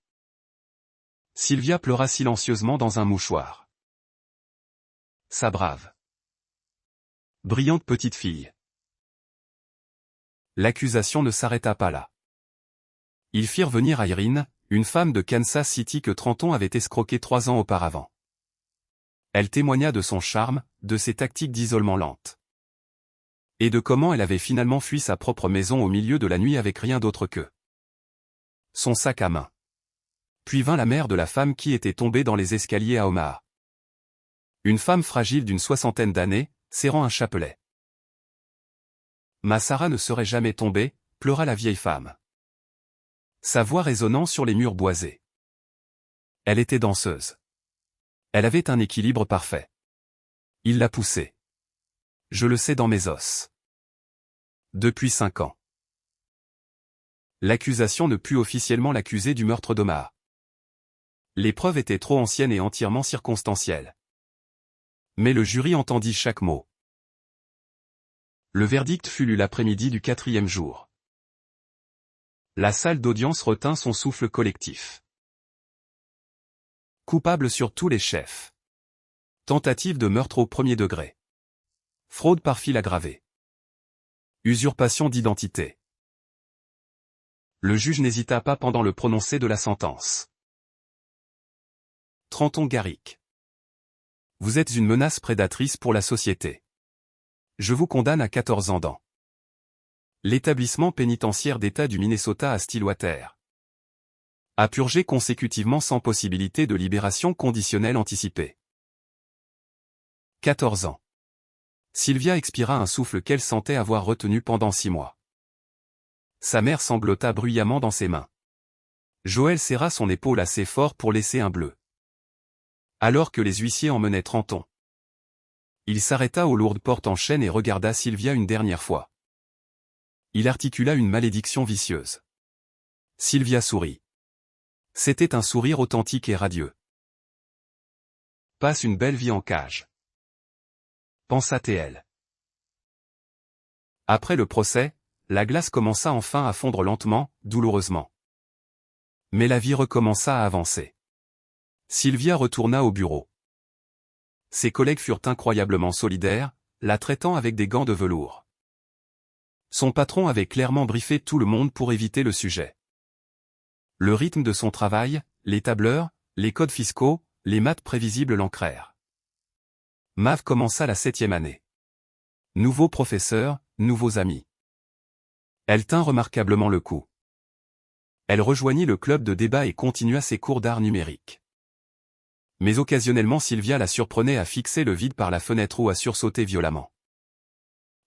Sylvia pleura silencieusement dans un mouchoir. Sa brave, brillante petite fille. L'accusation ne s'arrêta pas là. Ils firent venir Irene, une femme de Kansas City que Trenton avait escroquée 3 ans auparavant. Elle témoigna de son charme, de ses tactiques d'isolement lente. Et de comment elle avait finalement fui sa propre maison au milieu de la nuit avec rien d'autre que son sac à main. Puis vint la mère de la femme qui était tombée dans les escaliers à Omaha. Une femme fragile d'une 60aine d'années, serrant un chapelet. Ma Sarah ne serait jamais tombée, pleura la vieille femme. Sa voix résonnant sur les murs boisés. Elle était danseuse. Elle avait un équilibre parfait. Il la poussait. Je le sais dans mes os. Depuis 5 ans. L'accusation ne put officiellement l'accuser du meurtre d'Omaha. Les preuves étaient trop anciennes et entièrement circonstancielles. Mais le jury entendit chaque mot. Le verdict fut lu l'après-midi du 4e jour. La salle d'audience retint son souffle collectif. Coupable sur tous les chefs. Tentative de meurtre au premier degré. Fraude par fil aggravé. Usurpation d'identité. Le juge n'hésita pas pendant le prononcé de la sentence. Trenton Garrick. Vous êtes une menace prédatrice pour la société. Je vous condamne à 14 ans dans l'établissement pénitentiaire d'État du Minnesota à Stillwater. À purger consécutivement sans possibilité de libération conditionnelle anticipée. 14 ans. Sylvia expira un souffle qu'elle sentait avoir retenu pendant 6 mois. Sa mère sanglota bruyamment dans ses mains. Joël serra son épaule assez fort pour laisser un bleu. Alors que les huissiers emmenaient Trenton. Il s'arrêta aux lourdes portes en chêne et regarda Sylvia une dernière fois. Il articula une malédiction vicieuse. Sylvia sourit. C'était un sourire authentique et radieux. Passe une belle vie en cage. Pensa-t-elle. Après le procès, la glace commença enfin à fondre lentement, douloureusement. Mais la vie recommença à avancer. Sylvia retourna au bureau. Ses collègues furent incroyablement solidaires, la traitant avec des gants de velours. Son patron avait clairement briefé tout le monde pour éviter le sujet. Le rythme de son travail, les tableurs, les codes fiscaux, les maths prévisibles l'ancrèrent. Mav commença la 7e année. Nouveau professeur, nouveaux amis. Elle tint remarquablement le coup. Elle rejoignit le club de débat et continua ses cours d'art numérique. Mais occasionnellement Sylvia la surprenait à fixer le vide par la fenêtre ou à sursauter violemment.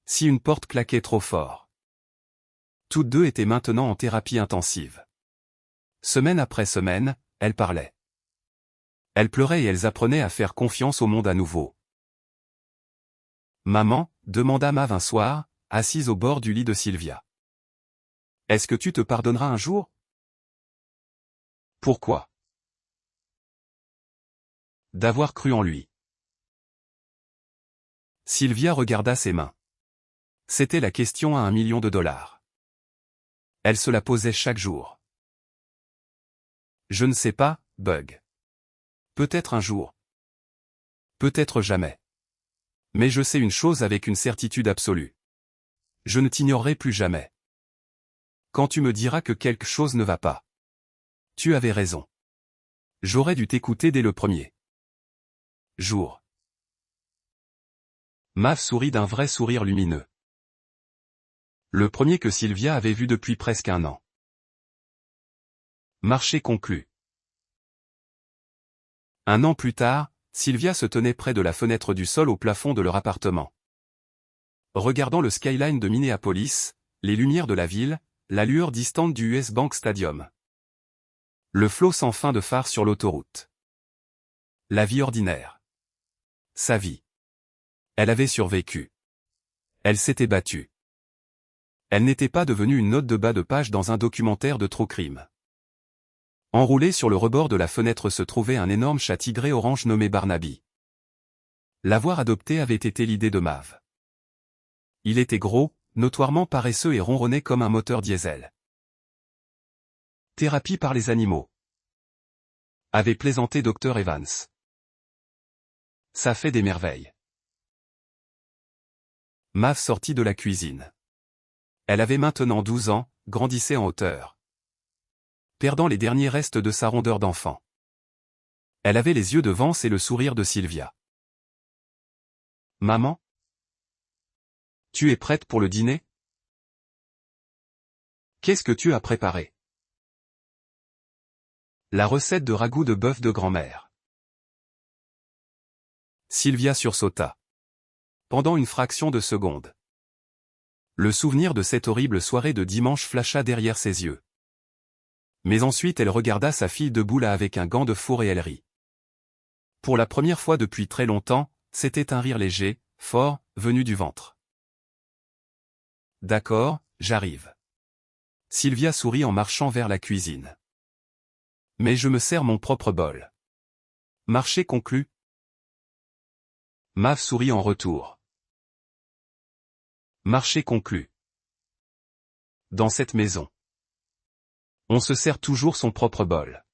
Si une porte claquait trop fort. Toutes deux étaient maintenant en thérapie intensive. Semaine après semaine, elles parlaient. Elles pleuraient et elles apprenaient à faire confiance au monde à nouveau. Maman, demanda Mav un soir, assise au bord du lit de Sylvia. Est-ce que tu te pardonneras un jour? Pourquoi? D'avoir cru en lui. Sylvia regarda ses mains. C'était la question à $1 million. Elle se la posait chaque jour. Je ne sais pas, Bug. Peut-être un jour. Peut-être jamais. Mais je sais une chose avec une certitude absolue. Je ne t'ignorerai plus jamais. Quand tu me diras que quelque chose ne va pas. Tu avais raison. J'aurais dû t'écouter dès le premier jour. Mav sourit d'un vrai sourire lumineux. Le premier que Sylvia avait vu depuis presque 1 an. Marché conclu. 1 an plus tard, Sylvia se tenait près de la fenêtre du sol au plafond de leur appartement. Regardant le skyline de Minneapolis, les lumières de la ville, la lueur distante du US Bank Stadium. Le flot sans fin de phares sur l'autoroute. La vie ordinaire. Sa vie. Elle avait survécu. Elle s'était battue. Elle n'était pas devenue une note de bas de page dans un documentaire de true crime. Enroulé sur le rebord de la fenêtre se trouvait un énorme chat tigré orange nommé Barnaby. L'avoir adopté avait été l'idée de Mav. Il était gros, notoirement paresseux et ronronnait comme un moteur diesel. Thérapie par les animaux. Avait plaisanté Dr Evans. Ça fait des merveilles. Mav sortit de la cuisine. Elle avait maintenant 12 ans, grandissait en hauteur. Perdant les derniers restes de sa rondeur d'enfant. Elle avait les yeux de Vance et le sourire de Sylvia. Maman? Tu es prête pour le dîner? Qu'est-ce que tu as préparé? La recette de ragoût de bœuf de grand-mère. Sylvia sursauta. Pendant une fraction de seconde. Le souvenir de cette horrible soirée de dimanche flasha derrière ses yeux. Mais ensuite elle regarda sa fille debout là avec un gant de four et elle rit. Pour la première fois depuis très longtemps, c'était un rire léger, fort, venu du ventre. D'accord, j'arrive. Sylvia sourit en marchant vers la cuisine. Mais je me sers mon propre bol. Marché conclu. Mav sourit en retour. Marché conclu. Dans cette maison, on se sert toujours son propre bol.